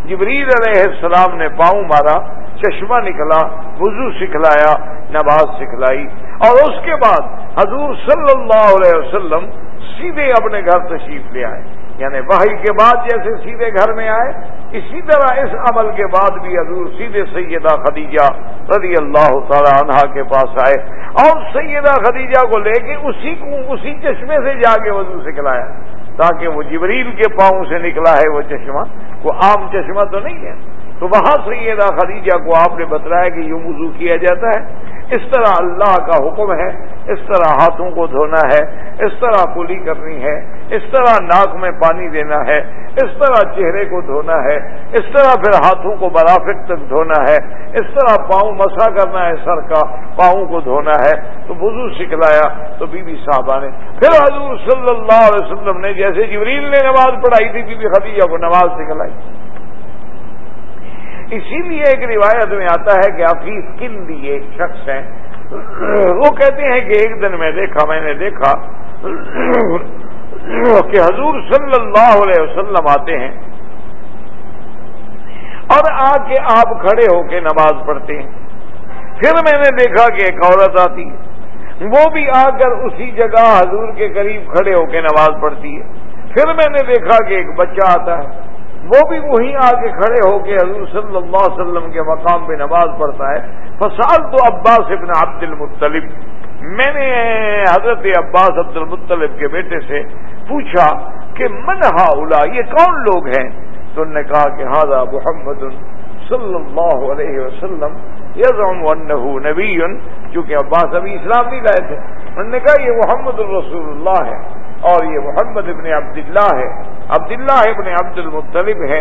جبریل علیہ السلام نے پاؤں مارا, چشمہ نکلا, وضو سکھلایا, نماز سکھلائی. اور اس کے بعد حضور صلی اللہ علیہ وسلم سیدھے اپنے گھر تشریف لے آئے. یعنی وحی کے بعد جیسے سیدھے گھر میں آئے, اسی طرح اس عمل کے بعد بھی حضور سیدھے سیدہ خدیجہ رضی اللہ تعالی عنہا کے پاس آئے اور سیدہ خدیجہ کو لے کے اسی چشمے سے جا کے وضو سکھلایا تاکہ وہ جبریل کے پاؤں سے نکلا ہے وہ چشمہ, وہ عام چشمہ تو نہیں ہے. تو وہاں سیدہ خدیجہ کو آپ نے بتلایا کہ یوں وضو کیا جاتا ہے, اس طرح اللہ کا حکم ہے, اس طرح ہاتھوں کو دھونا ہے, اس طرح کلی کرنی ہے, اس طرح ناک میں پانی دینا ہے, اس طرح چہرے کو دھونا ہے, اس طرح پھر ہاتھوں کو مرافق تک دھونا ہے, اس طرح پاؤں مسا کرنا ہے, سر کا پاؤں کو دھونا ہے. تو وضو سکھلایا. تو بی بی صاحبہ نے پھر حضور صلی اللہ علیہ وسلم نے جیسے جبریل نے نماز پڑھائی تھی بی بی خدیجہ کو نماز سکھلائی. اسی لیے ایک روایت میں آتا ہے کہ عفیف کندی ایک شخص ہیں, وہ کہتے ہیں کہ ایک دن میں نے دیکھا کہ حضور صلی اللہ علیہ وسلم آتے ہیں اور آ کے آپ کھڑے ہو کے نماز پڑھتے ہیں. پھر میں نے دیکھا کہ ایک عورت آتی ہے, وہ بھی آ کر اسی جگہ حضور کے قریب کھڑے ہو کے نماز پڑھتی ہے. پھر میں نے دیکھا کہ ایک بچہ آتا ہے, وہ بھی وہیں آ کے کھڑے ہو کے حضور صلی اللہ علیہ وسلم کے مقام پہ نماز پڑھتا ہے. فسألت عباس ابن عبد المطلب, میں نے حضرت عباس عبد المطلب کے بیٹے سے پوچھا کہ من ہؤلاء, یہ کون لوگ ہیں؟ تو انہوں نے کہا کہ ھذا محمد صلی اللہ علیہ وسلم یزعم انہ نبی, چونکہ عباس ابھی اسلام نہیں لائے تھے. انہوں نے کہا یہ محمد الرسول اللہ ہے اور یہ محمد ابن عبداللہ ہے, عبداللہ ابن عبد المطلب ہے,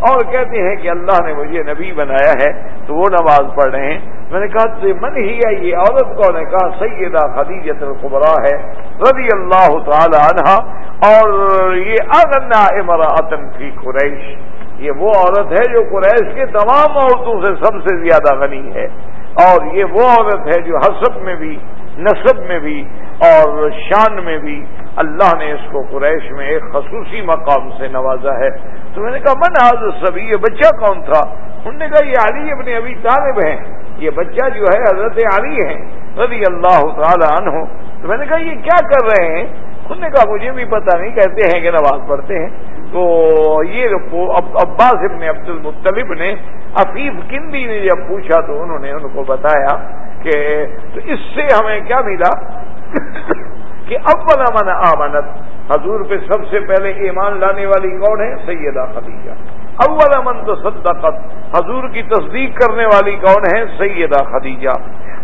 اور کہتے ہیں کہ اللہ نے مجھے نبی بنایا ہے. تو وہ نماز پڑھ رہے ہیں. میں نے کہا تو من ہی ہے یہ عورت کو؟ نے کہا سیدہ خدیجہ الکبریٰ ہے رضی اللہ تعالی عنہا, اور یہ اغنی امرأۃ فی قریش, یہ وہ عورت ہے جو قریش کے تمام عورتوں سے سب سے زیادہ غنی ہے, اور یہ وہ عورت ہے جو حسب میں بھی, نسب میں بھی اور شان میں بھی اللہ نے اس کو قریش میں ایک خصوصی مقام سے نوازا ہے. تو میں نے کہا من ھذا الصبی, یہ بچہ کون تھا؟ انہوں نے کہا یہ علی ابن ابی طالب ہیں, یہ بچہ جو ہے حضرت علی ہیں رضی اللہ تعالی عنہ. تو میں نے کہا یہ کیا کر رہے ہیں؟ انہوں نے کہا مجھے بھی پتہ نہیں, کہتے ہیں کہ نماز پڑھتے ہیں. تو یہ عباس ابن عبد المطلب نے عفیف کندی نے جب پوچھا تو انہوں نے ان کو بتایا کہ تو اس سے ہمیں کیا ملا کہ اول من آمنت، حضور پہ سب سے پہلے ایمان لانے والی کون ہے؟ سیدہ خدیجہ۔ اول من تصدقت، حضور کی تصدیق کرنے والی کون ہے؟ سیدہ خدیجہ۔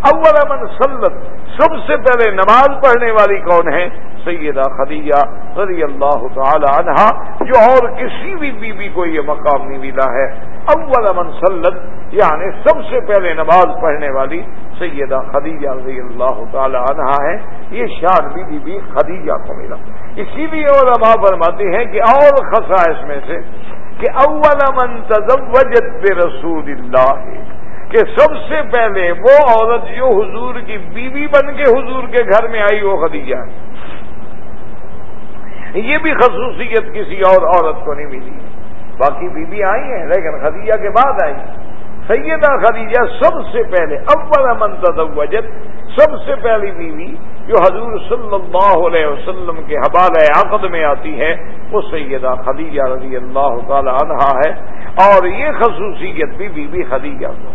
اول من صلت، سب سے پہلے نماز پڑھنے والی کون ہے؟ سیدہ خدیجہ رضی اللہ تعالی عنہا، جو اور کسی بھی بیوی کو یہ مقام نہیں ملا ہے۔ اول من صلت یعنی سب سے پہلے نماز پڑھنے والی سیدہ خدیجہ رضی اللہ تعالی عنہا ہے۔ یہ شان بھی بی بی خدیجہ کو ملا۔ اسی لیے علماء فرماتے ہیں کہ اور خصائص میں سے کہ اول من تزوجت برسول اللہ، کہ سب سے پہلے وہ عورت جو حضور کی بیوی بن کے حضور کے گھر میں آئی وہ خدیجہ ہے۔ یہ بھی خصوصیت کسی اور عورت کو نہیں ملی ہے۔ باقی بیوی آئی ہیں لیکن خدیجہ کے بعد آئی۔ سیدہ خدیجہ سب سے پہلے اول من تزوجت، سب سے پہلی بیوی جو حضور صلی اللہ علیہ وسلم کے حوالہ عقد میں آتی ہے وہ سیدہ خدیجہ رضی اللہ تعالی عنہا ہے، اور یہ خصوصیت بھی بی بی خدیجہ کو۔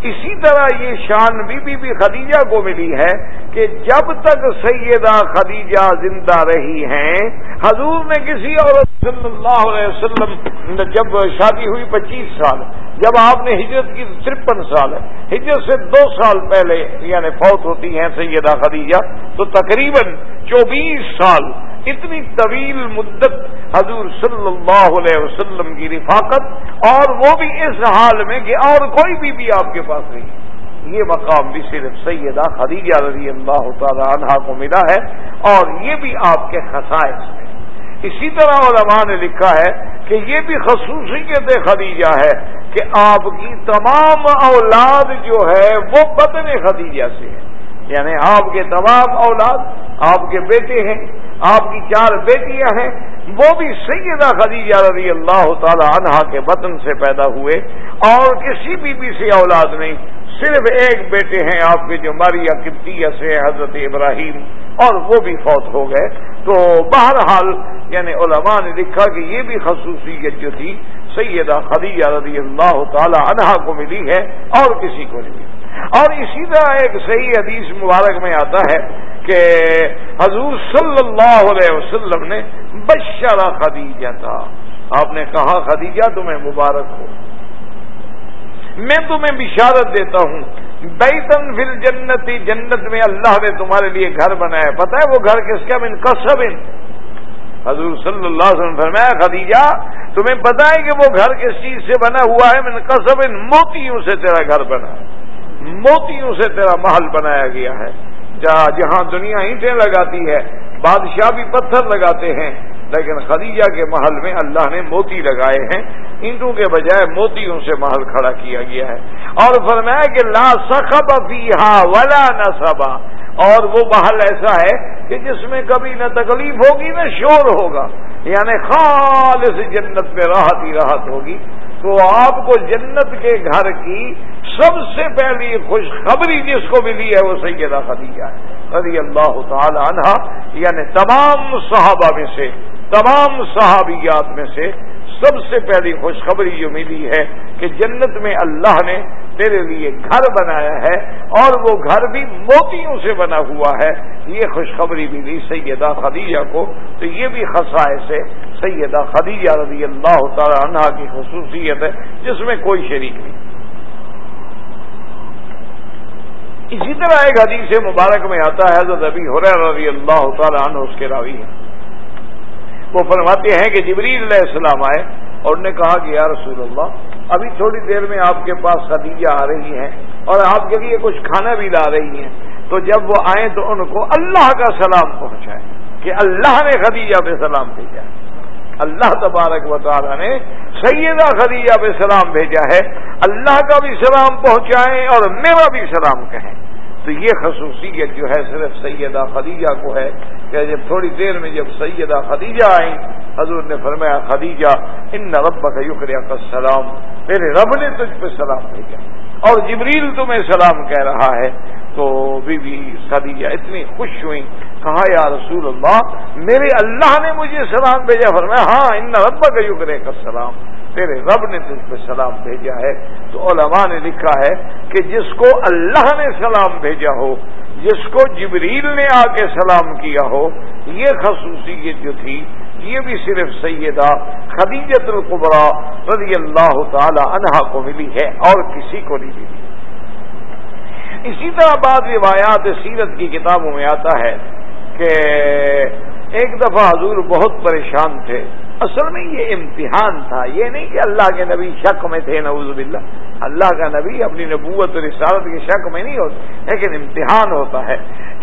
اسی طرح یہ شان بھی بی بی خدیجہ کو ملی ہے کہ جب تک سیدہ خدیجہ زندہ رہی ہیں، حضور نے کسی عورت صلی اللہ علیہ وسلم جب شادی ہوئی 25 سال، جب آپ نے ہجرت کی 53 سال ہے، ہجرت سے 2 سال پہلے یعنی فوت ہوتی ہیں سیدہ خدیجہ، تو تقریباً 24 سال اتنی طویل مدت حضور صلی اللہ علیہ وسلم کی رفاقت، اور وہ بھی اس حال میں کہ اور کوئی بھی آپ کے پاس نہیں۔ یہ مقام بھی صرف سیدہ خدیجہ رضی اللہ تعالی عنہا کو ملا ہے، اور یہ بھی آپ کے خصائص میں۔ اسی طرح علماء نے لکھا ہے کہ یہ بھی خصوصیت خدیجہ ہے کہ آپ کی تمام اولاد جو ہے وہ بطن خدیجہ سے ہے، یعنی آپ کے تمام اولاد، آپ کے بیٹے ہیں، آپ کی 4 بیٹیاں ہیں، وہ بھی سیدہ خدیجہ رضی اللہ تعالی عنہا کے بطن سے پیدا ہوئے، اور کسی بیوی سے اولاد نہیں، صرف ایک بیٹے ہیں آپ کے جو ماریہ قبطیہ سے حضرت ابراہیم، اور وہ بھی فوت ہو گئے۔ تو بہرحال یعنی علماء نے لکھا کہ یہ بھی خصوصیت جو تھی سیدہ خدیجہ رضی اللہ تعالی عنہا کو ملی ہے اور کسی کو نہیں ملی۔ اور اسی طرح ایک صحیح حدیث مبارک میں آتا ہے کہ حضور صلی اللہ علیہ وسلم نے بشر خدیجہ تھا، آپ نے کہا خدیجہ تمہیں مبارک ہو، میں تمہیں بشارت دیتا ہوں، بیتن فی الجنت، جنت میں اللہ نے تمہارے لیے گھر بنایا۔ پتہ ہے وہ گھر کس کا؟ من قصب۔ حضور صلی اللہ علیہ وسلم فرمایا خدیجہ تمہیں پتہ ہے کہ وہ گھر کس چیز سے بنا ہوا ہے؟ من قصب، موتیوں سے تیرا گھر بنا ہے، موتیوں سے تیرا محل بنایا گیا ہے۔ جہاں دنیا اینٹیں لگاتی ہے، بادشاہ بھی پتھر لگاتے ہیں، لیکن خدیجہ کے محل میں اللہ نے موتی لگائے ہیں، اینٹوں کے بجائے موتیوں سے محل کھڑا کیا گیا ہے۔ اور فرمایا کہ لا صخب فیہا ولا نصب، اور وہ محل ایسا ہے کہ جس میں کبھی نہ تکلیف ہوگی نہ شور ہوگا، یعنی خالص جنت میں راحت ہی راحت ہوگی۔ تو آپ کو جنت کے گھر کی سب سے پہلی خوشخبری جس کو ملی ہے وہ سیدہ خدیجہ ہے رضی اللہ تعالی عنہا، یعنی تمام صحابہ میں سے، تمام صحابیات میں سے سب سے پہلی خوشخبری جو ملی ہے کہ جنت میں اللہ نے تیرے لیے گھر بنایا ہے، اور وہ گھر بھی موتیوں سے بنا ہوا ہے، یہ خوشخبری ملی سیدہ خدیجہ کو۔ تو یہ بھی خصائص ہے سیدہ خدیجہ رضی اللہ تعالی عنہا کی خصوصیت ہے جس میں کوئی شریک نہیں۔ اسی طرح ایک حدیث مبارک میں آتا ہے، حضرت ابی ہریرہ رضی اللہ تعالی عنہ اس کے راوی ہیں، وہ فرماتے ہیں کہ جبریل علیہ السلام آئے اور نے کہا کہ یا رسول اللہ ابھی تھوڑی دیر میں آپ کے پاس خدیجہ آ رہی ہیں اور آپ کے لیے کچھ کھانا بھی لا رہی ہیں، تو جب وہ آئیں تو ان کو اللہ کا سلام پہنچائیں کہ اللہ نے خدیجہ پہ سلام بھیجا ہے، اللہ تبارک و تعالی نے سیدہ خدیجہ پہ سلام بھیجا ہے، اللہ کا بھی سلام پہنچائیں اور میرا بھی سلام کہیں۔ تو یہ خصوصیت جو ہے صرف سیدہ خدیجہ کو ہے کہ جب تھوڑی دیر میں جب سیدہ خدیجہ آئیں، حضور نے فرمایا خدیجہ ان ربک یقرئک السلام، میرے رب نے تجھ پہ سلام بھیجا اور جبریل تمہیں سلام کہہ رہا ہے۔ تو بی بی خدیجہ اتنی خوش ہوئی، کہا یا رسول اللہ میرے اللہ نے مجھے سلام بھیجا؟ فرمایا ہاں ان ربک یقرئک السلام، تیرے رب نے تجھ پہ سلام بھیجا ہے۔ تو علماء نے لکھا ہے کہ جس کو اللہ نے سلام بھیجا ہو، جس کو جبریل نے آ کے سلام کیا ہو، یہ خصوصیت جو تھی یہ بھی صرف سیدہ خدیجۃ الکبریٰ رضی اللہ تعالی عنہا کو ملی ہے اور کسی کو نہیں ملی۔ اسی طرح بعض روایات سیرت کی کتابوں میں آتا ہے کہ ایک دفعہ حضور بہت پریشان تھے۔ اصل میں یہ امتحان تھا، یہ نہیں کہ اللہ کے نبی شک میں تھے، نعوذ باللہ، اللہ کا نبی اپنی نبوت و رسالت کے شک میں نہیں ہوتا، لیکن امتحان ہوتا ہے،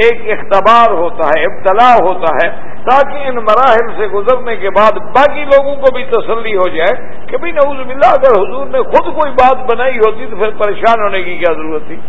ایک اختبار ہوتا ہے، ابتلا ہوتا ہے، تاکہ ان مراحل سے گزرنے کے بعد باقی لوگوں کو بھی تسلی ہو جائے کہ بھئی نعوذ باللہ اگر حضور نے خود کوئی بات بنائی ہوتی تو پھر پریشان ہونے کی کیا ضرورت تھی۔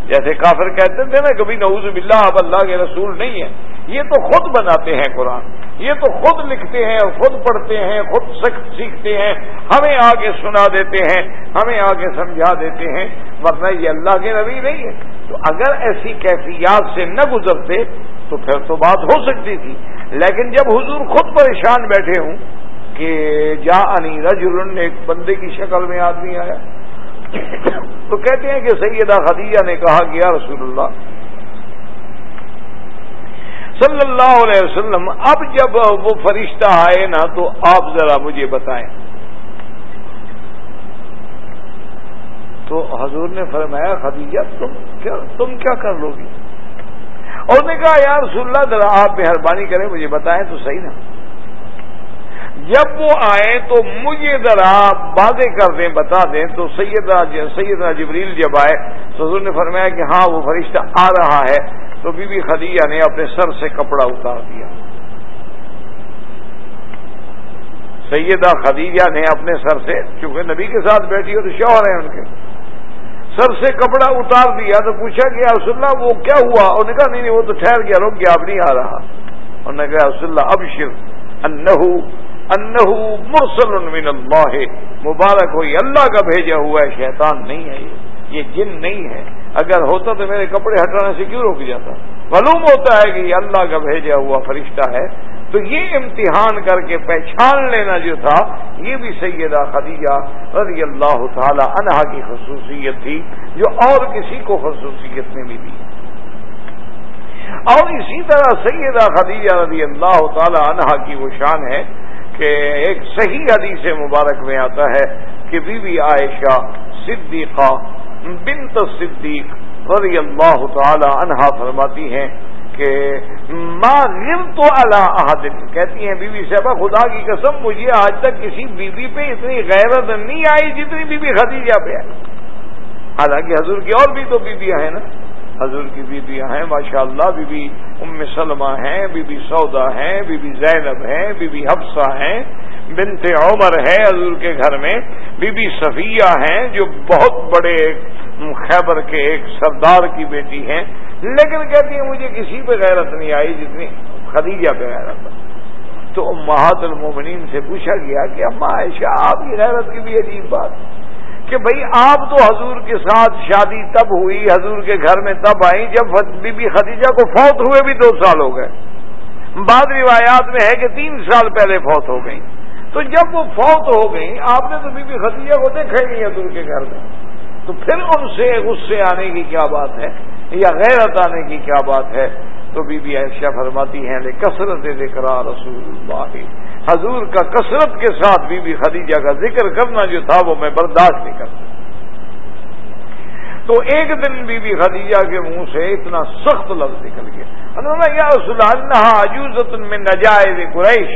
جیسے کافر کہتے تھے نا کبھی نعوذ باللہ اب اللہ کے رسول نہیں ہے، یہ تو خود بناتے ہیں قرآن، یہ تو خود لکھتے ہیں، خود پڑھتے ہیں، خود سیکھتے ہیں، ہمیں آگے سنا دیتے ہیں، ہمیں آگے سمجھا دیتے ہیں، ورنہ یہ اللہ کے نبی نہیں ہے۔ تو اگر ایسی کیفیات سے نہ گزرتے تو پھر تو بات ہو سکتی تھی، لیکن جب حضور خود پریشان بیٹھے ہوں کہ جاءنی رجل، ایک بندے کی شکل میں آدمی آیا، تو کہتے ہیں کہ سیدہ خدیجہ نے کہا کہ یا رسول اللہ صلی اللہ علیہ وسلم، اب جب وہ فرشتہ آئے نا تو آپ ذرا مجھے بتائیں۔ تو حضور نے فرمایا خدیجہ تم کیا کر لو گی؟ اور نے کہا یا رسول اللہ ذرا آپ مہربانی کریں مجھے بتائیں تو صحیح نا۔ جب وہ آئے تو مجھے ذرا واضح کر دیں، بتا دیں۔ تو سیدنا جبریل جب آئے تو حضور نے فرمایا کہ ہاں وہ فرشتہ آ رہا ہے۔ تو بی بی خدیجہ نے اپنے سر سے کپڑا اتار دیا۔ سیدہ خدیجہ نے اپنے سر سے، چونکہ نبی کے ساتھ بیٹھی ہو تو شوہر ہیں ان کے، سر سے کپڑا اتار دیا۔ تو پوچھا کہ یا رسول اللہ وہ کیا ہوا؟ انہوں نے کہا نہیں وہ تو ٹھہر گیا، رک گیا، اب نہیں آ رہا۔ انہوں نے کہا رسول اللہ ابشر انہ مرسل من اللہ، مبارک ہوئی اللہ کا بھیجا ہوا ہے، شیطان نہیں ہے، یہ جن نہیں ہے، اگر ہوتا تو میرے کپڑے ہٹانے سے کیوں روک جاتا؟ معلوم ہوتا ہے کہ یہ اللہ کا بھیجا ہوا فرشتہ ہے۔ تو یہ امتحان کر کے پہچان لینا جو تھا یہ بھی سیدہ خدیجہ رضی اللہ تعالی عنہا کی خصوصیت تھی جو اور کسی کو خصوصیت نہیں ملی۔ اور اسی طرح سیدہ خدیجہ رضی اللہ تعالی عنہا کی وہ شان ہے کہ ایک صحیح حدیث مبارک میں آتا ہے کہ بی بی عائشہ صدیقہ بنت صدیق رضی اللہ تعالی عنہا فرماتی ہیں کہ ما غرت علی احد، کہتی ہیں بی بی صاحبہ خدا کی قسم مجھے آج تک کسی بی بی پہ اتنی غیرت نہیں آئی جتنی بی بی خدیجہ پہ آئی۔ حالانکہ حضور کی اور بھی تو بیویاں ہیں نا، حضور کی بیویاں ہیں ماشاءاللہ، بی بی ام سلمہ ہیں، بی بی سودا ہیں، بی بی زینب ہیں، بی بی حفصہ ہیں، بنت عمر ہے حضور کے گھر میں، بی بی صفیہ ہیں جو بہت بڑے خیبر کے ایک سردار کی بیٹی ہیں، لیکن کہتی ہیں مجھے کسی پہ غیرت نہیں آئی جتنی خدیجہ پہ غیرت۔ تو امہات المومنین سے پوچھا گیا کہ اما عائشہ آپ کی غیرت کی بھی عجیب بات کہ بھئی آپ تو حضور کے ساتھ شادی تب ہوئی، حضور کے گھر میں تب آئی جب بی بی خدیجہ کو فوت ہوئے بھی 2 سال ہو گئے، بعض روایات میں ہے کہ 3 سال پہلے فوت ہو گئی۔ تو جب وہ فوت ہو گئی آپ نے تو بی بی خدیجہ کو دیکھا ہی نہیں حضور کے گھر میں، تو پھر ان سے غصے آنے کی کیا بات ہے یا غیرت آنے کی کیا بات ہے؟ تو بی بی عائشہ فرماتی ہیں کثرت ذکر رسول اللہ، حضور کا کثرت کے ساتھ بی بی خدیجہ کا ذکر کرنا جو تھا وہ میں برداشت نہیں کر سکتا۔ تو ایک دن بی بی خدیجہ کے منہ سے اتنا سخت لفظ نکل گیا، انہوں نے یا رسول اللہ انہا عجوزۃ من عجائز قریش،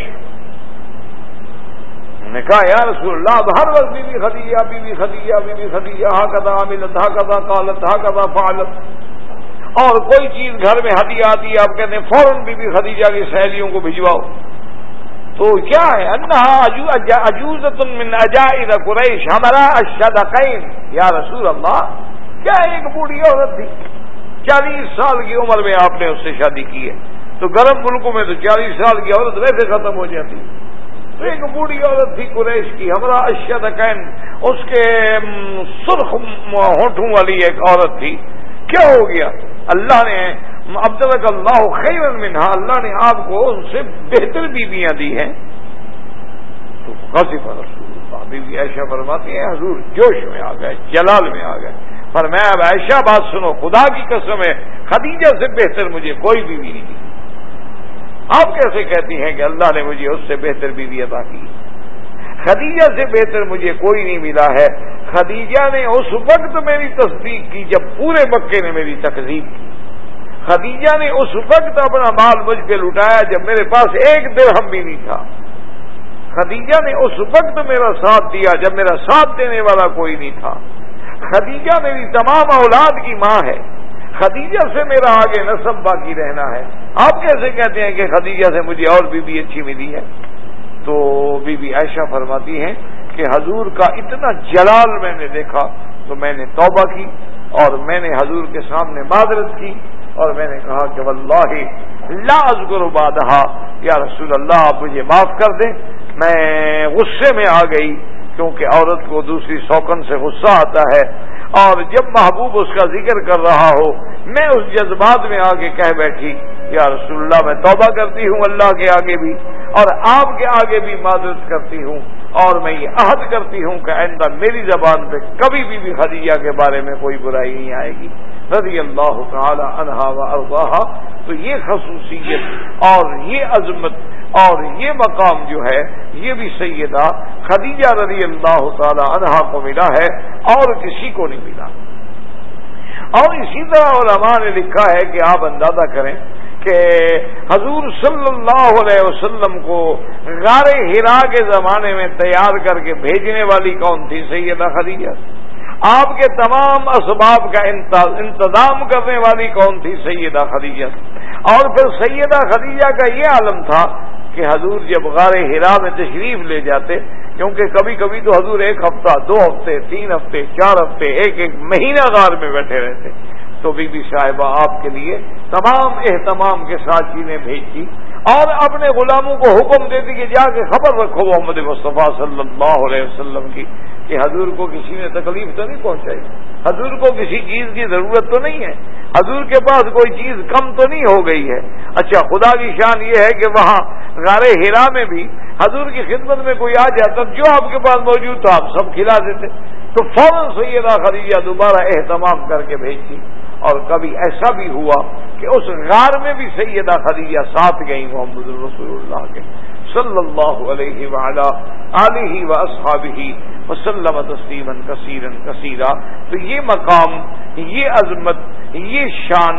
نے کہا یا رسول اللہ اب ہر وقت Bibi Khadija Bibi Khadija Bibi Khadija ہکذا عملت ہکذا قالت ہکذا فعلت، اور کوئی چیز گھر میں ہدیہ آتی ہے آپ کہتے ہیں فوراً بی بی خدیجہ کی سہیلیوں کو بھجواؤ۔ تو کیا ہے انہا عجوزۃ من عجائز قریش ہمارا الشدقین، یا رسول اللہ کیا ایک بوڑھی عورت تھی 40 سال کی عمر میں آپ نے اس سے شادی کی ہے، تو گرم ملکوں میں تو 40 سال کی عورت ویسے ختم ہو جاتی، تو ایک بوڑھی عورت تھی قریش کی ہمارا الشدقین، اس کے سرخ ہونٹوں والی ایک عورت تھی، کیا ہو گیا؟ اللہ نے ابدلک اللہ خیرا منہا، اللہ نے آپ کو ان سے بہتر بیویاں دی ہیں۔ تو غضب رسول بی بی عائشہ فرماتی ہیں حضور جوش میں آ گئے، جلال میں آ گئے، فرمایا اب عائشہ بات سنو، خدا کی قسم ہے خدیجہ سے بہتر مجھے کوئی بیوی نہیں ملی۔ آپ کیسے کہتی ہیں کہ اللہ نے مجھے اس سے بہتر بیوی عطا کی؟ خدیجہ سے بہتر مجھے کوئی نہیں ملا ہے۔ خدیجہ نے اس وقت میری تصدیق کی جب پورے مکے نے میری تکذیب کی۔ خدیجہ نے اس وقت اپنا مال مجھ پہ لٹایا جب میرے پاس ایک درہم بھی نہیں تھا۔ خدیجہ نے اس وقت میرا ساتھ دیا جب میرا ساتھ دینے والا کوئی نہیں تھا۔ خدیجہ میری تمام اولاد کی ماں ہے، خدیجہ سے میرا آگے نسب باقی رہنا ہے۔ آپ کیسے کہتے ہیں کہ خدیجہ سے مجھے اور بیوی اچھی ملی ہے؟ تو بی بی عائشہ فرماتی ہیں کہ حضور کا اتنا جلال میں نے دیکھا تو میں نے توبہ کی اور میں نے حضور کے سامنے معذرت کی اور میں نے کہا کہ واللہ لا اذکر بعدہا، یا رسول اللہ آپ مجھے معاف کر دیں، میں غصے میں آ گئی، کیونکہ عورت کو دوسری سوکن سے غصہ آتا ہے، اور جب محبوب اس کا ذکر کر رہا ہو میں اس جذبات میں آگے کہہ بیٹھی یا رسول اللہ میں توبہ کرتی ہوں اللہ کے آگے بھی اور آپ کے آگے بھی معذرت کرتی ہوں، اور میں یہ عہد کرتی ہوں کہ آئندہ میری زبان پہ کبھی بھی خدیجہ کے بارے میں کوئی برائی نہیں آئے گی رضی اللہ تعالی عنہا و ارضاہا۔ تو یہ خصوصیت اور یہ عظمت اور یہ مقام جو ہے یہ بھی سیدہ خدیجہ رضی اللہ تعالی عنہا کو ملا ہے اور کسی کو نہیں ملا۔ اور اسی طرح علماء نے لکھا ہے کہ آپ اندازہ کریں کہ حضور صلی اللہ علیہ وسلم کو غار حرا کے زمانے میں تیار کر کے بھیجنے والی کون تھی؟ سیدہ خدیجہ۔ آپ کے تمام اسباب کا انتظام کرنے والی کون تھی؟ سیدہ خدیجہ۔ اور پھر سیدہ خدیجہ کا یہ عالم تھا کہ حضور جب غار حرا میں تشریف لے جاتے، کیونکہ کبھی کبھی تو حضور ایک ہفتہ، 2 ہفتے، 3 ہفتے، 4 ہفتے، ایک مہینہ غار میں بیٹھے رہتے، تو بی بی صاحبہ آپ کے لیے تمام اہتمام کے ساتھ چیزیں بھیجتی اور اپنے غلاموں کو حکم دیتی کہ جا کے خبر رکھو محمد مصطفیٰ صلی اللہ علیہ وسلم کی کہ حضور کو کسی نے تکلیف تو نہیں پہنچائی، حضور کو کسی چیز کی ضرورت تو نہیں ہے، حضور کے پاس کوئی چیز کم تو نہیں ہو گئی ہے۔ اچھا، خدا کی شان یہ ہے کہ وہاں غار حرا میں بھی حضور کی خدمت میں کوئی آ جاتا، جو آپ کے پاس موجود تھا آپ سب کھلا دیتے، تو فوراً سیدہ خدیجہ دوبارہ اہتمام کر کے بھیجتی۔ اور کبھی ایسا بھی ہوا کہ اس غار میں بھی سیدہ خدیجہ ساتھ گئی محمد رسول اللہ کے صلی اللہ علیہ وعلا آلہ واصحابہ وسلم تسلیما کثیرا کثیرا۔ تو یہ مقام، یہ عظمت، یہ شان،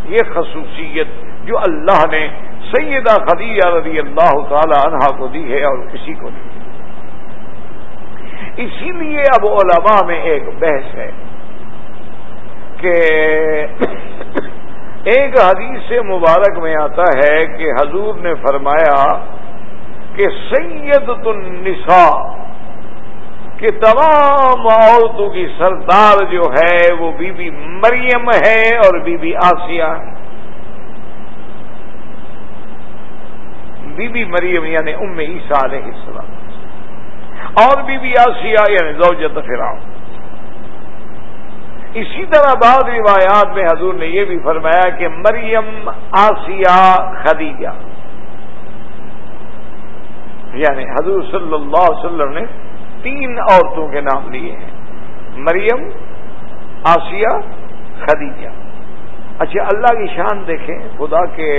یہ خصوصیت جو اللہ نے سیدہ خدیجہ رضی اللہ تعالی عنہا کو دی ہے اور کسی کو نہیں۔ اسی لیے اب علماء میں ایک بحث ہے کہ ایک حدیث مبارک میں آتا ہے کہ حضور نے فرمایا کہ سیدۃ النساء کہ تمام عورتوں کی سردار جو ہے وہ بی بی مریم ہے اور بی بی آسیہ ہے۔ بی بی مریم یعنی ام عیسیٰ علیہ السلام اور بی بی آسیہ یعنی زوجۃ فرعون۔ اسی طرح بعض روایات میں حضور نے یہ بھی فرمایا کہ مریم، آسیہ، خدیجہ، یعنی حضور صلی اللہ علیہ وسلم نے 3 عورتوں کے نام لیے ہیں، مریم، آسیہ، خدیجہ۔ اچھا، اللہ کی شان دیکھیں، خدا کے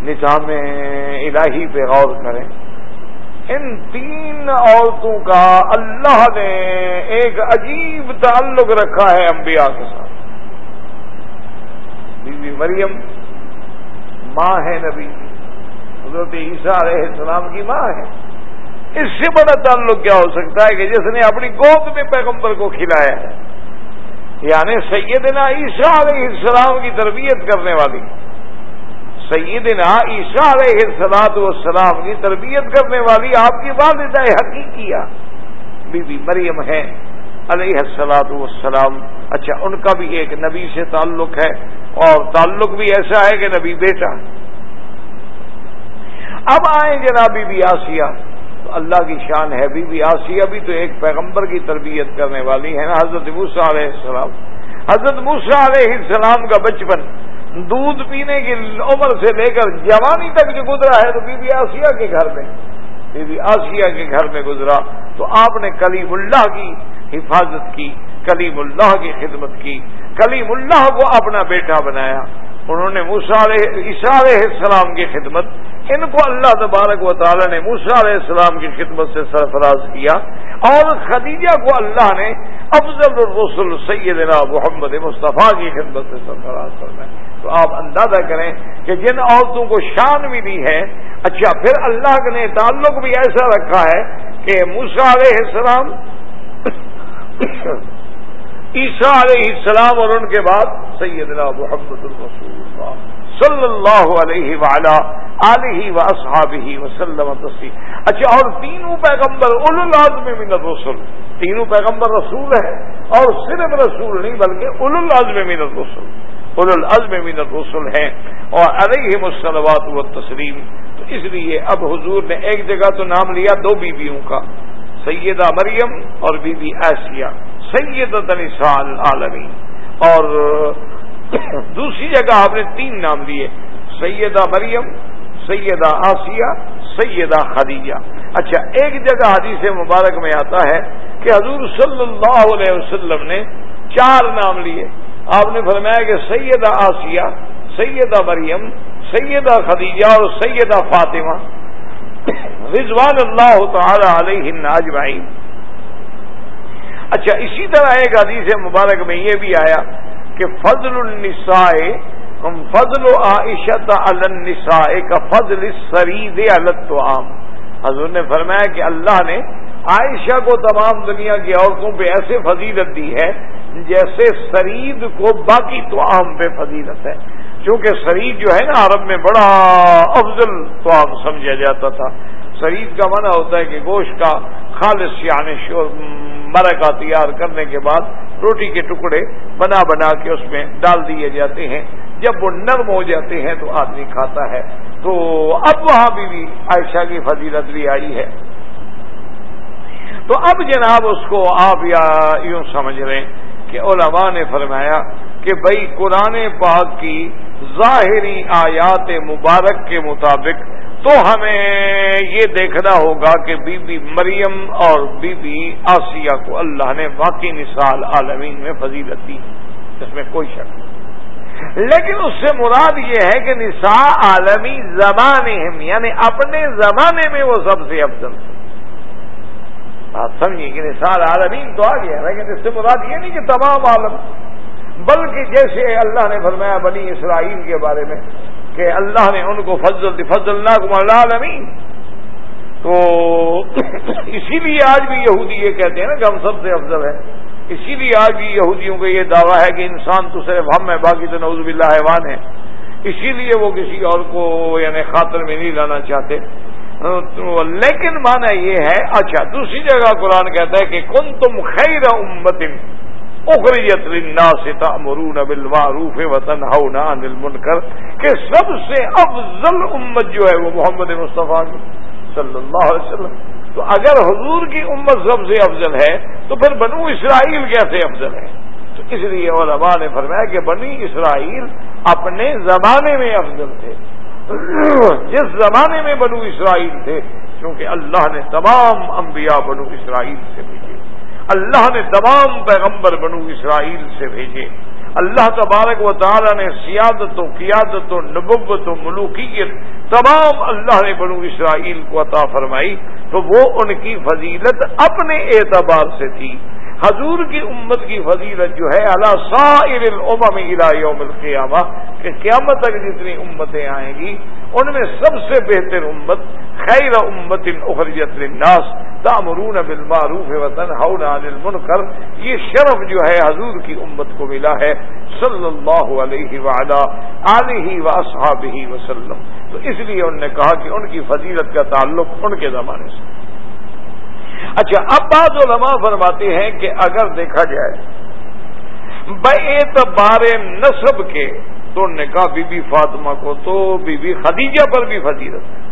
نظام الہی پہ غور کریں، ان 3 عورتوں کا اللہ نے ایک عجیب تعلق رکھا ہے انبیاء کے ساتھ۔ بی بی مریم ماں ہے نبی، حضرت عیسیٰ علیہ السلام کی ماں ہے، اس سے بڑا تعلق کیا ہو سکتا ہے کہ جس نے اپنی گود میں پیغمبر کو کھلایا ہے، یعنی سیدنا عیسیٰ علیہ السلام کی تربیت کرنے والی، سیدنا عیسیٰ علیہ السلام کی تربیت کرنے والی آپ کی والدہ حقیقیہ بی بی مریم ہے علیہ السلام۔ اچھا، ان کا بھی ایک نبی سے تعلق ہے اور تعلق بھی ایسا ہے کہ نبی بیٹا۔ اب آئیں جناب بی بی آسیہ، تو اللہ کی شان ہے، بی بی آسیہ بھی تو ایک پیغمبر کی تربیت کرنے والی ہے نا، حضرت موسیٰ علیہ السلام۔ حضرت موسیٰ علیہ السلام کا بچپن دودھ پینے کی عمر سے لے کر جوانی تک جو گزرا ہے تو بی بی آسیہ کے گھر میں، بی بی آسیہ کے گھر میں گزرا۔ تو آپ نے کلیم اللہ کی حفاظت کی، کلیم اللہ کی خدمت کی، کلیم اللہ کو اپنا بیٹا بنایا۔ انہوں نے عیسیٰ علیہ السلام کی خدمت، ان کو اللہ تبارک و تعالی نے موسیٰ علیہ السلام کی خدمت سے سرفراز کیا، اور خدیجہ کو اللہ نے افضل الرسل سیدنا محمد مصطفیٰ کی خدمت سے سرفراز فرمایا۔ تو آپ اندازہ کریں کہ جن عورتوں کو شان ملی ہے، اچھا پھر اللہ نے تعلق بھی ایسا رکھا ہے کہ موسیٰ علیہ السلام، عیسیٰ علیہ السلام، اور ان کے بعد سیدنا محمد الرسول اللہ صلی اللہ علیہ وعلا آلہ واصحابہ وسلم تسلیما۔ اچھا، اور تینوں پیغمبر اولو العزم من الرسل، تینوں پیغمبر رسول ہیں، اور صرف رسول نہیں بلکہ اولو العزم من الرسل، اولو العزم من الرسل ہیں، اور علیہم الصلوات والتسلیم۔ تو اس لیے اب حضور نے ایک جگہ تو نام لیا دو بیویوں کا، سیدہ مریم اور بی بی آسیہ، سیدۃ نساء العالمین، اور دوسری جگہ آپ نے تین نام لیے، سیدہ مریم، سیدہ آسیہ، سیدہ خدیجہ۔ اچھا، ایک جگہ حدیث مبارک میں آتا ہے کہ حضور صلی اللہ علیہ وسلم نے چار نام لیے۔ آپ نے فرمایا کہ سیدہ آسیہ، سیدہ مریم، سیدہ خدیجہ اور سیدہ فاطمہ رضوان اللہ تعالی علیہن اجمعین۔ اچھا، اسی طرح ایک حدیث مبارک میں یہ بھی آیا کہ فضل النساء فضل عائشہ علی النساء کا فضل السرید علی الطعام۔ حضور نے فرمایا کہ اللہ نے عائشہ کو تمام دنیا کی عورتوں پہ ایسے فضیلت دی ہے جیسے سرید کو باقی طعام پہ فضیلت ہے، کیونکہ سرید جو ہے نا عرب میں بڑا افضل طعام سمجھا جاتا تھا۔ سرید کا معنی ہوتا ہے کہ گوشت کا خالص یعنی مرقہ تیار کرنے کے بعد روٹی کے ٹکڑے بنا بنا کے اس میں ڈال دیے جاتے ہیں، جب وہ نرم ہو جاتے ہیں تو آدمی کھاتا ہے۔ تو اب وہاں بھی عائشہ کی فضیلت بھی آئی ہے۔ تو اب جناب اس کو آپ یوں سمجھ رہے ہیں کہ علماء نے فرمایا کہ بھائی قرآن پاک کی ظاہری آیات مبارک کے مطابق تو ہمیں یہ دیکھنا ہوگا کہ بی بی مریم اور بی بی آسیہ کو اللہ نے واقعی نساء العالمین میں فضیلت دی، اس میں کوئی شک نہیں، لیکن اس سے مراد یہ ہے کہ نساء عالمی زمانہم، یعنی اپنے زمانے میں وہ سب سے افضل تھے۔ آپ سمجھیے کہ نساء العالمین تو آ گیا، لیکن اس سے مراد یہ نہیں کہ تمام عالم، بلکہ جیسے اللہ نے فرمایا بنی اسرائیل کے بارے میں کہ اللہ نے ان کو فضلناکم علی العالمین، تو اسی لیے آج بھی یہودی یہ کہتے ہیں نا کہ ہم سب سے افضل ہیں۔ اسی لیے آج بھی یہودیوں کا یہ دعویٰ ہے کہ انسان تو صرف ہم ہیں، باقی تو نعوذ باللہ حیوان ہیں، اسی لیے وہ کسی اور کو یعنی خاطر میں نہیں لانا چاہتے۔ لیکن معنی یہ ہے، اچھا دوسری جگہ قرآن کہتا ہے کہ کنتم خیر امت اخرجت للناس تأمرون بالمعروف وتنہون عن المنکر، کہ سب سے افضل امت جو ہے وہ محمد مصطفیٰ کی صلی اللہ علیہ وسلم۔ تو اگر حضور کی امت سب سے افضل ہے تو پھر بنو اسرائیل کیسے افضل ہے؟ تو اس لیے علماء نے فرمایا کہ بنی اسرائیل اپنے زمانے میں افضل تھے، جس زمانے میں بنو اسرائیل تھے، کیونکہ اللہ نے تمام انبیاء بنو اسرائیل سے بھیجے، اللہ نے تمام پیغمبر بنو اسرائیل سے بھیجے، اللہ تبارک و تعالی نے سیادت و قیادت و نبوت و ملوکیت تمام اللہ نے بنو اسرائیل کو عطا فرمائی، تو وہ ان کی فضیلت اپنے اعتبار سے تھی۔ حضور کی امت کی فضیلت جو ہے علی سائر الامم الی یوم القیامہ، کہ قیامت تک جتنی امتیں آئیں گی ان میں سب سے بہتر امت خیر امت اخرجت للناس تأمرون بالمعروف وتنہون عن المنکر، یہ شرف جو ہے حضور کی امت کو ملا ہے صلی اللہ علیہ وعلا آلہ واصحابہ وسلم۔ تو اس لیے انہوں نے کہا کہ ان کی فضیلت کا تعلق ان کے زمانے سے۔ اچھا، اب بعض علماء فرماتے ہیں کہ اگر دیکھا جائے باعتبار نسب کے تو انہوں نے کہا بی بی فاطمہ کو تو بی بی خدیجہ پر بھی فضیلت ہے،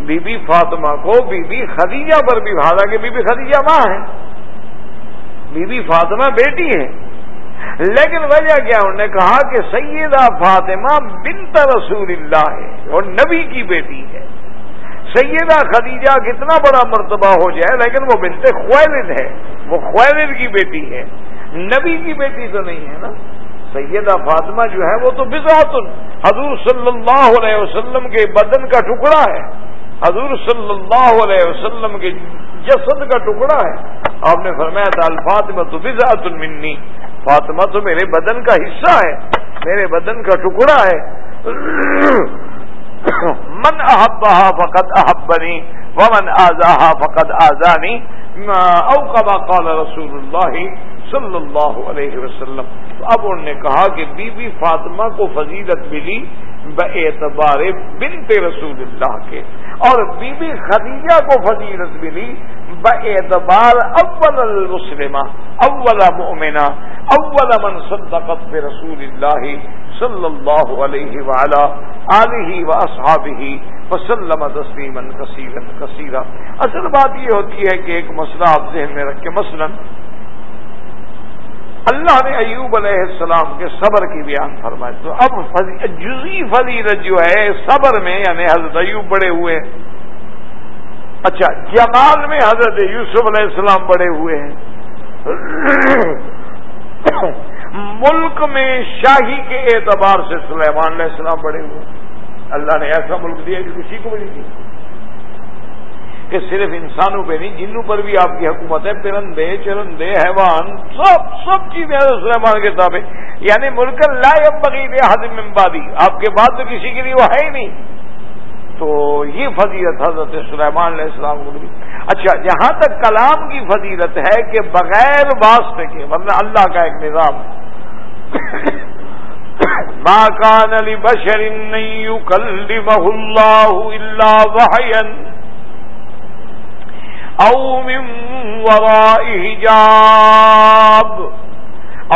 بی بی فاطمہ کو بی بی خدیجہ پر بھی، حالانکہ بی بی خدیجہ ماں ہے، بی بی فاطمہ بیٹی ہے، لیکن وجہ کیا؟ انہوں نے کہا کہ سیدہ فاطمہ بنت رسول اللہ ہے اور نبی کی بیٹی ہے، سیدہ خدیجہ کتنا بڑا مرتبہ ہو جائے لیکن وہ بنت خویلد ہے، وہ خویلد کی بیٹی ہے، نبی کی بیٹی تو نہیں ہے نا۔ سیدہ فاطمہ جو ہے وہ تو بضعۃ، حضور صلی اللہ علیہ وسلم کے بدن کا ٹکڑا ہے، حضور صلی اللہ علیہ وسلم کے جسد کا ٹکڑا ہے۔ آپ نے فرمایا تھا الفاطمہ تو بضعۃ منی، فاطمہ تو میرے بدن کا حصہ ہے، میرے بدن کا ٹکڑا ہے۔ من احبها فقد احبنی ومن آذاها فقد آذانی، او کما قال رسول اللہ صلی اللہ علیہ وسلم۔ اب انہوں نے کہا کہ بی بی فاطمہ کو فضیلت ملی باعتبار بنت رسول اللہ کے، اور بی بی خدیجہ کو فضیلت ملی باعتبار اول المسلمہ، اول مؤمنہ، اول من صدقت برسول اللہ صلی اللہ علیہ وعلا آلہ واصحابہ وسلم تسلیما کثیرا کثیرا۔ اصل بات یہ ہوتی ہے کہ ایک مسئلہ آپ ذہن میں رکھ کے، مثلا اللہ نے ایوب علیہ السلام کے صبر کی بیان فرمائی، تو اب جزئی فضیلت جو ہے صبر میں، یعنی حضرت ایوب بڑے ہوئے، اچھا جمال میں حضرت یوسف علیہ السلام بڑے ہوئے ہیں، ملک میں شاہی کے اعتبار سے سلیمان علیہ السلام بڑے ہوئے۔ اللہ نے ایسا ملک دیا کہ کسی کو بھی نہیں دیا، کہ صرف انسانوں پہ نہیں، جنوں پر بھی آپ کی حکومت ہے، پرندے چرندے حیوان سب چیزیں سلیمان کے تابع، یعنی ملک لا ينبغي لأحد من بعدی، آپ کے بعد تو کسی کے لیے وہ ہے ہی نہیں۔ تو یہ فضیلت حضرت سلیمان علیہ السلام کو ملی۔ اچھا جہاں تک کلام کی فضیلت ہے کہ بغیر واسطے کے، ورنہ اللہ کا ایک نظام ہے، ما كان لبشر ان يكلمه الله الا وحيا او من وراء حجاب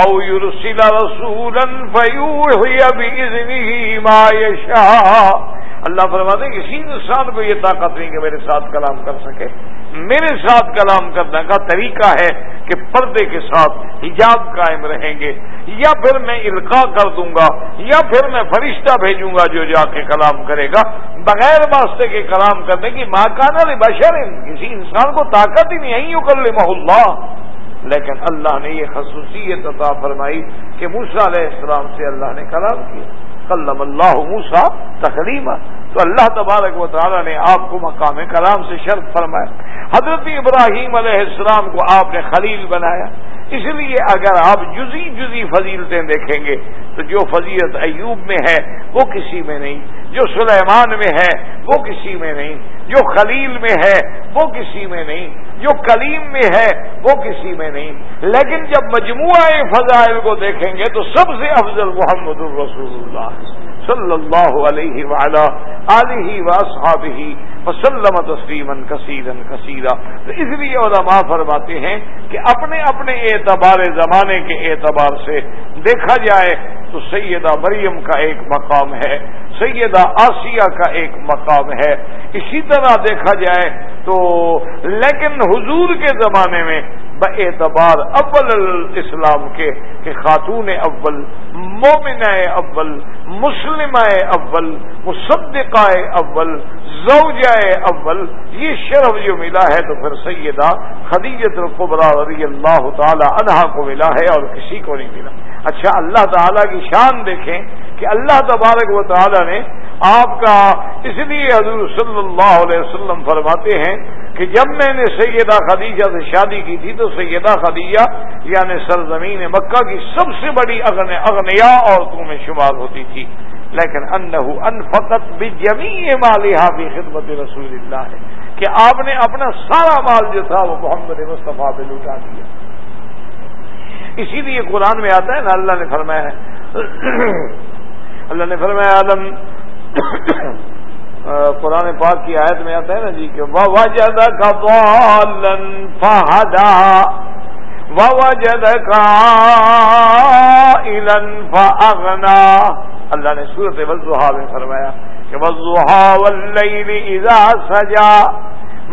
او يرسل رسولا فيوحي باذنه ما يشاء۔ اللہ فرماتے ہیں کسی انسان کو یہ طاقت نہیں کہ میرے ساتھ کلام کر سکے۔ میرے ساتھ کلام کرنے کا طریقہ ہے کہ پردے کے ساتھ حجاب قائم رہیں گے، یا پھر میں القاء کر دوں گا، یا پھر میں فرشتہ بھیجوں گا جو جا کے کلام کرے گا، بغیر واسطے کے کلام کرنے کی ما کان لبشر، کسی انسان کو طاقت ہی نہیں ہے یکلمہ اللہ۔ لیکن اللہ نے یہ خصوصیت عطا فرمائی کہ موسیٰ علیہ السلام سے اللہ نے کلام کیا، کلم اللہ موسیٰ تکلیما، تو اللہ تبارک و تعالی نے آپ کو مقام کلام سے شرف فرمایا۔ حضرت ابراہیم علیہ السلام کو آپ نے خلیل بنایا۔ اس لیے اگر آپ جزی فضیلتیں دیکھیں گے تو جو فضیلت ایوب میں ہے وہ کسی میں نہیں، جو سلیمان میں ہے وہ کسی میں نہیں، جو خلیل میں ہے وہ کسی میں نہیں، جو کلیم میں ہے وہ کسی میں نہیں۔ لیکن جب مجموعہ فضائل کو دیکھیں گے تو سب سے افضل محمد الرسول اللہ صلی اللہ علیہ وعلا آلہ واصحابہ وسلم تسلیما کثیرا کثیرا۔ تو اس لیے علماء فرماتے ہیں کہ اپنے اپنے اعتبار زمانے کے اعتبار سے دیکھا جائے تو سیدہ مریم کا ایک مقام ہے، سیدہ آسیہ کا ایک مقام ہے، اسی طرح دیکھا جائے تو لیکن حضور کے زمانے میں باعتبار اول الاسلام کے کہ خاتون اول، مومنہ اول، مسلمہ اول، مصدقہ اول، زوجہ اول، یہ شرف جو ملا ہے تو پھر سیدہ خدیجہ الکبریٰ رضی اللہ تعالی عنہا کو ملا ہے اور کسی کو نہیں ملا۔ اچھا اللہ تعالیٰ کی شان دیکھیں کہ اللہ تبارک و تعالی نے آپ کا، اس لیے حضور صلی اللہ علیہ وسلم فرماتے ہیں کہ جب میں نے سیدہ خدیجہ سے شادی کی تھی تو سیدہ خدیجہ یعنی سرزمین مکہ کی سب سے بڑی اغنیا عورتوں میں شمار ہوتی تھی، لیکن انہ انفقت بجمیع مالہا فی خدمت رسول اللہ ہے کہ آپ نے اپنا سارا مال جو تھا وہ محمد مصطفیٰ پہ لوٹا دیا۔ اسی لیے قرآن میں آتا ہے نا، اللہ نے فرمایا قرآن پاک کی آیت میں آتا ہے نا جی کہ وَوَجَدَكَ ضَالًّا فَهَدَىٰ وَوَجَدَكَ عَائِلًا فَأَغْنَىٰ۔ اللہ نے سورۃ والضحیٰ میں فرمایا کہ وَالضُّحَىٰ وَاللَّيْلِ إِذَا سَجَىٰ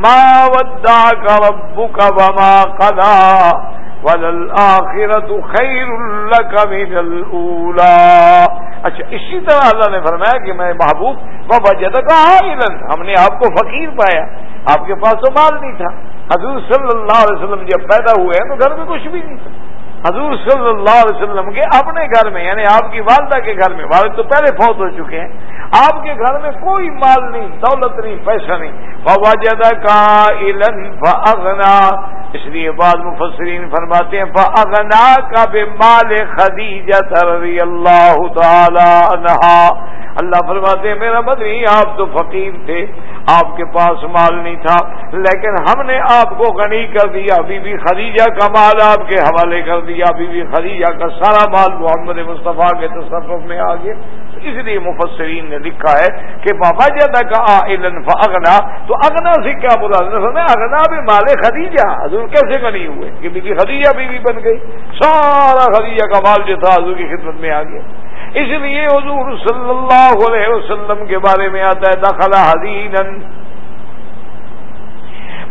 مَا وَدَّعَكَ رَبُّكَ وَمَا قَلَىٰ وَلَلْآخِرَةُ خَيْرٌ لَكَ مِنَ الْأُولَىٰ۔ اچھا اسی طرح اللہ نے فرمایا کہ میں محبوب ووجدک عائلا، ہم نے آپ کو فقیر پایا، آپ کے پاس تو مال نہیں تھا۔ حضور صلی اللہ علیہ وسلم جب پیدا ہوئے ہیں تو گھر میں کچھ بھی نہیں تھا۔ حضور صلی اللہ علیہ وسلم کے اپنے گھر میں، یعنی آپ کی والدہ کے گھر میں، والد تو پہلے فوت ہو چکے ہیں، آپ کے گھر میں کوئی مال نہیں، دولت نہیں، پیسہ نہیں۔ ووجدک عائلا فاغنا، اس لیے بعض مفسرین فرماتے ہیں فاغناک بمال خدیجہ رضی اللہ تعالی عنہا، اللہ فرماتے ہیں میرا مدنی آپ تو فقیر تھے، آپ کے پاس مال نہیں تھا، لیکن ہم نے آپ کو غنی کر دیا، بی بی خدیجہ کا مال آپ کے حوالے کر دیا، بی بی خدیجہ کا سارا مال محمد مصطفیٰ کے تصرف میں آ گیا۔ اس لیے مفسرین نے لکھا ہے کہ ووجدک عائلا فاغنا، تو اغنا سے کیا مراد ہے؟ اغنا بھی مال خدیجہ، حضور کیسے غنی ہوئے کہ بی بی خدیجہ بیوی بن گئی، سارا خدیجہ کا مال جو تھا حضور کی خدمت میں آ گیا۔ اس لیے حضور صلی اللہ علیہ وسلم کے بارے میں آتا ہے دخل حزینا،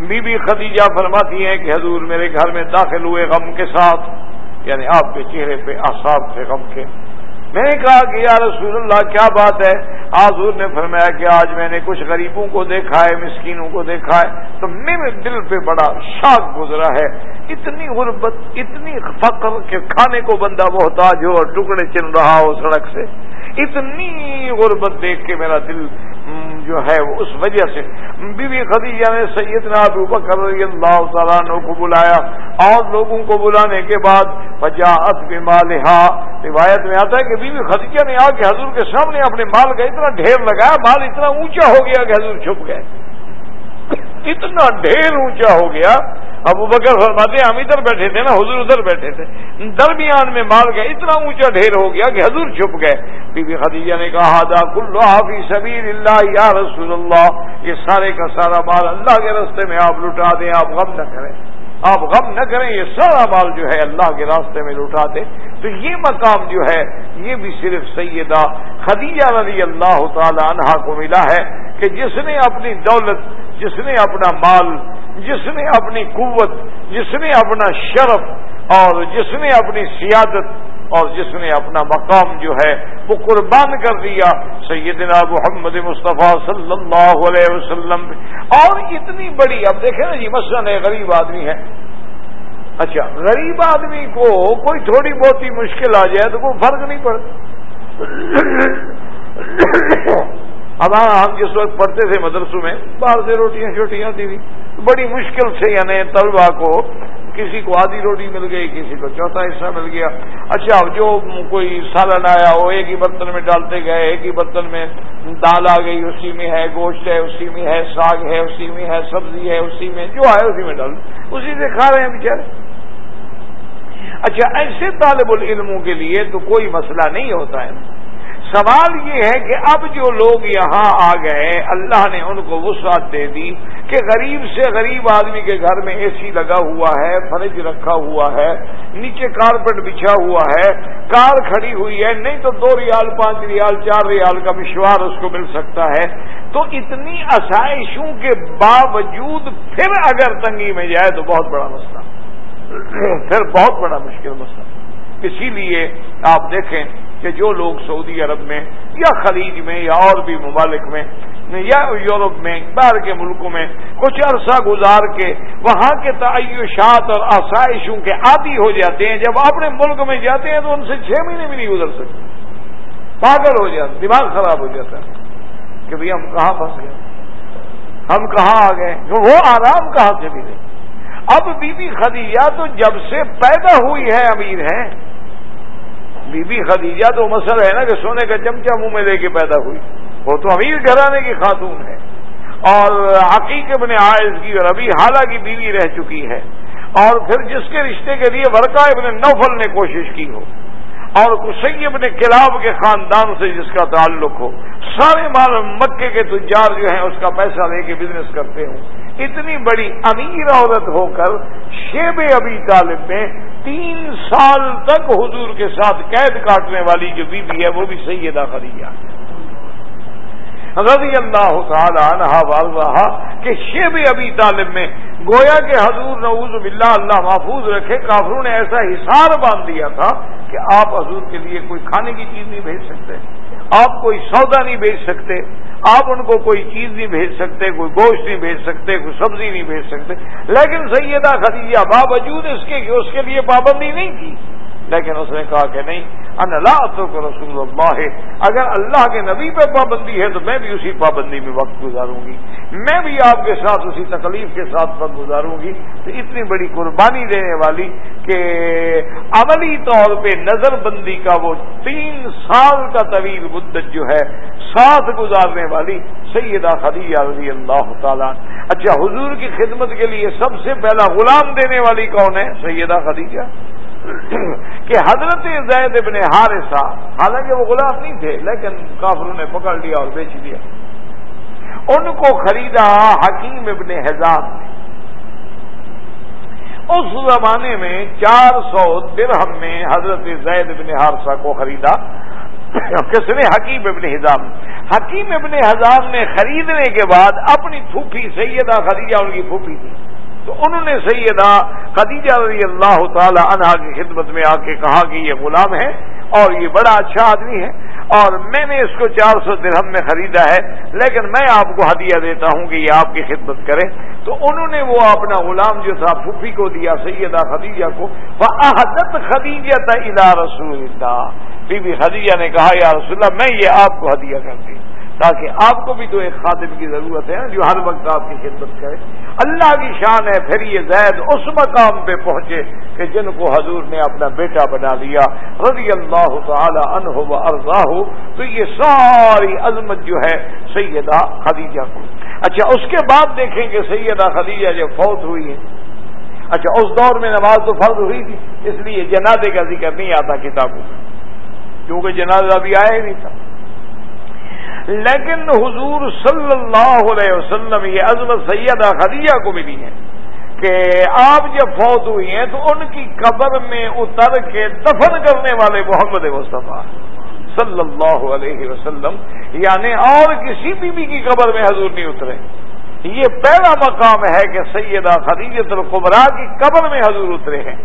بی بی خدیجہ فرماتی ہیں کہ حضور میرے گھر میں داخل ہوئے غم کے ساتھ، یعنی آپ کے چہرے پہ آثار تھے غم کے۔ میں نے کہا کہ یا رسول اللہ کیا بات ہے؟ حضور نے فرمایا کہ آج میں نے کچھ غریبوں کو دیکھا ہے، مسکینوں کو دیکھا ہے، تو میرے دل پہ بڑا شاک گزرا ہے، اتنی غربت، اتنی فقر کہ کھانے کو بندہ محتاج ہو اور ٹکڑے چن رہا ہو سڑک سے، اتنی غربت دیکھ کے میرا دل جو ہے وہ اس وجہ سے بی بی خدیجہ نے سیدنا ابو بکر رضی اللہ تعالیٰ عنہ کو بلایا، اور لوگوں کو بلانے کے بعد فجاءت بمالہا، روایت میں آتا ہے کہ بی بی خدیجہ نے آ کے حضور کے سامنے اپنے مال کا اتنا ڈھیر لگایا، مال اتنا اونچا ہو گیا کہ حضور چھپ گئے، اتنا ڈھیر اونچا ہو گیا۔ ابو بکر فرماتے ہیں ہم ادھر بیٹھے تھے نا، حضور ادھر بیٹھے تھے، درمیان میں مال کا اتنا اونچا ڈھیر ہو گیا کہ حضور چھپ گئے۔ بی بی خدیجہ نے کہا ھذا کلھا فی سبیل اللہ یا رسول اللہ، یہ سارے کا سارا مال اللہ کے راستے میں آپ لٹا دیں، آپ غم نہ کریں، آپ غم نہ کریں، یہ سارا مال جو ہے اللہ کے راستے میں لٹا دیں۔ تو یہ مقام جو ہے یہ بھی صرف سیدہ خدیجہ رضی اللہ تعالی عنہا کو ملا ہے کہ جس نے اپنی دولت، جس نے اپنا مال، جس نے اپنی قوت، جس نے اپنا شرف، اور جس نے اپنی سیادت، اور جس نے اپنا مقام جو ہے وہ قربان کر دیا سیدنا محمد مصطفیٰ صلی اللہ علیہ وسلم۔ اور اتنی بڑی، اب دیکھیں نا جی مثلاً غریب آدمی ہے، اچھا غریب آدمی کو کوئی تھوڑی بہت ہی مشکل آ جائے تو کوئی فرق نہیں پڑتا۔ اب ہم جس وقت پڑھتے تھے مدرسوں میں، باہر سے روٹیاں شوٹیاں آتی تھی، بڑی مشکل سے یعنی طلبا کو کسی کو آدھی روٹی مل گئی، کسی کو چوتھا حصہ مل گیا۔ اچھا جو کوئی سالن آیا ہو ایک ہی برتن میں ڈالتے گئے، ایک ہی برتن میں دال آ گئی، اسی میں ہے گوشت ہے، اسی میں ہے ساگ ہے، اسی میں ہے سبزی ہے، اسی میں جو ہے اسی میں ڈال، اسی سے کھا رہے ہیں بیچارے۔ اچھا ایسے طالب العلموں کے لیے تو کوئی مسئلہ نہیں ہوتا ہے۔ سوال یہ ہے کہ اب جو لوگ یہاں آ گئے، اللہ نے ان کو وسعت دے دی کہ غریب سے غریب آدمی کے گھر میں اے سی لگا ہوا ہے، فریج رکھا ہوا ہے، نیچے کارپیٹ بچھا ہوا ہے، کار کھڑی ہوئی ہے، نہیں تو 2 ریال 5 ریال 4 ریال کا مشوار اس کو مل سکتا ہے۔ تو اتنی آسائشوں کے باوجود پھر اگر تنگی میں جائے تو بہت بڑا مسئلہ، پھر بہت بڑا مشکل مسئلہ۔ اسی لیے آپ دیکھیں کہ جو لوگ سعودی عرب میں یا خلیج میں یا اور بھی ممالک میں یا یورپ میں باہر کے ملکوں میں کچھ عرصہ گزار کے وہاں کے تعیشات اور آسائشوں کے عادی ہو جاتے ہیں، جب اپنے ملک میں جاتے ہیں تو ان سے 6 مہینے بھی نہیں گزر سکتے، پاگل ہو جاتے، دماغ خراب ہو جاتا ہے کہ بھئی ہم کہاں پھنس گئے، ہم کہاں آ گئے، وہ آرام کہاں سے ملے۔ اب بی بی خدیجہ تو جب سے پیدا ہوئی ہے امیر ہے، بی بی خدیجہ تو مسئلہ ہے نا کہ سونے کا چمچہ منہ میں لے کے پیدا ہوئی، وہ تو امیر گھرانے کی خاتون ہے، اور عقیق ابن عائز کی اور ابی حالہ کی بیوی رہ چکی ہے، اور پھر جس کے رشتے کے لیے ورقہ ابن نوفل نے کوشش کی ہو، اور قصی ابن کلاب کے خاندان سے جس کا تعلق ہو، سارے مال مکے کے تجار جو ہیں اس کا پیسہ لے کے بزنس کرتے ہوں، اتنی بڑی امیر عورت ہو کر شیب ابی طالب میں 3 سال تک حضور کے ساتھ قید کاٹنے والی جو بیوی ہے وہ بھی سیدہ خدیجہ۔ رضی اللہ تعالی عنہا وارضاہا کہ شیب ابی طالب میں گویا کہ حضور نعوذ باللہ اللہ محفوظ رکھے کافروں نے ایسا حصار باندھ دیا تھا کہ آپ حضور کے لیے کوئی کھانے کی چیز نہیں بھیج سکتے، آپ کوئی سودا نہیں بھیج سکتے، آپ ان کو کوئی چیز نہیں بھیج سکتے، کوئی گوشت نہیں بھیج سکتے، کوئی سبزی نہیں بھیج سکتے. لیکن سیدہ خدیجہ باوجود اس کے کہ اس کے لیے پابندی نہیں تھی، لیکن اس نے کہا کہ نہیں، انا لا اترک رسول اللہ، اگر اللہ کے نبی پہ پابندی ہے تو میں بھی اسی پابندی میں وقت گزاروں گی، میں بھی آپ کے ساتھ اسی تکلیف کے ساتھ وقت گزاروں گی. تو اتنی بڑی قربانی دینے والی کہ عملی طور پہ نظر بندی کا وہ 3 سال کا طویل مدت جو ہے ساتھ گزارنے والی سیدہ خدیجہ رضی اللہ تعالیٰ. اچھا، حضور کی خدمت کے لیے سب سے پہلا غلام دینے والی کون ہے؟ سیدہ خدیجہ. کہ حضرت زید بن حارثہ، حالانکہ وہ غلام نہیں تھے لیکن کافروں نے پکڑ لیا اور بیچ دیا، ان کو خریدا حکیم ابن حزام نے. اس زمانے میں 400 درہم میں حضرت زید بن حارثہ کو خریدا. کس نے؟ حکیم ابن حزام. حکیم ابن حزام نے خریدنے کے بعد اپنی پھوپھی سیدہ خدیجہ، ان کی پھوپھی تھی، تو انہوں نے سیدہ خدیجہ رضی اللہ تعالی عنہا کی خدمت میں آ کے کہا کہ یہ غلام ہے اور یہ بڑا اچھا آدمی ہے اور میں نے اس کو 400 درہم میں خریدا ہے، لیکن میں آپ کو ہدیہ دیتا ہوں کہ یہ آپ کی خدمت کرے. تو انہوں نے وہ اپنا غلام جو تھا پھوپھی کو دیا، سیدہ خدیجہ کو. فأہدت خدیجہ الی رسول اللہ، بی بی خدیجہ نے کہا یا رسول اللہ میں یہ آپ کو ہدیہ کرتی ہوں، تاکہ آپ کو بھی تو ایک خادم کی ضرورت ہے جو ہر وقت آپ کی خدمت کرے. اللہ کی شان ہے. پھر یہ زید اس مقام پہ پہنچے کہ جن کو حضور نے اپنا بیٹا بنا لیا رضی اللہ تعالی عنہ و ارضاہ. تو یہ ساری عظمت جو ہے سیدہ خدیجہ کو. اچھا، اس کے بعد دیکھیں کہ سیدہ خدیجہ جب فوت ہوئی ہے، اچھا اس دور میں نماز تو فرض ہوئی تھی، اس لیے جنازے کا ذکر نہیں آتا کتابوں میں کیونکہ جنازہ ابھی آیا ہی نہیں تھا. لیکن حضور صلی اللہ علیہ وسلم یہ عظمت سیدہ خدیجہ کو ملی ہے کہ آپ جب فوت ہوئی ہیں تو ان کی قبر میں اتر کے دفن کرنے والے محمد مصطفیٰ صلی اللہ علیہ وسلم، یعنی اور کسی بیوی کی قبر میں حضور نہیں اترے. یہ پہلا مقام ہے کہ سیدہ خدیجہ الکبریٰ کی قبر میں حضور اترے ہیں،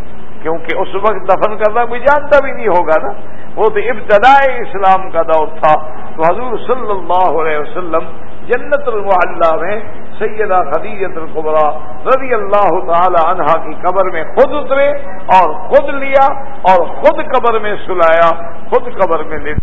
کیونکہ اس وقت دفن کرنا کوئی جانتا بھی نہیں ہوگا نا، وہ تو ابتداء اسلام کا دور تھا. تو حضور صلی اللہ علیہ وسلم جنت المعلی میں سیدہ خدیجہ الکبریٰ رضی اللہ تعالی عنہا کی قبر میں خود اترے اور خود لیا اور خود قبر میں سلایا، خود قبر میں لے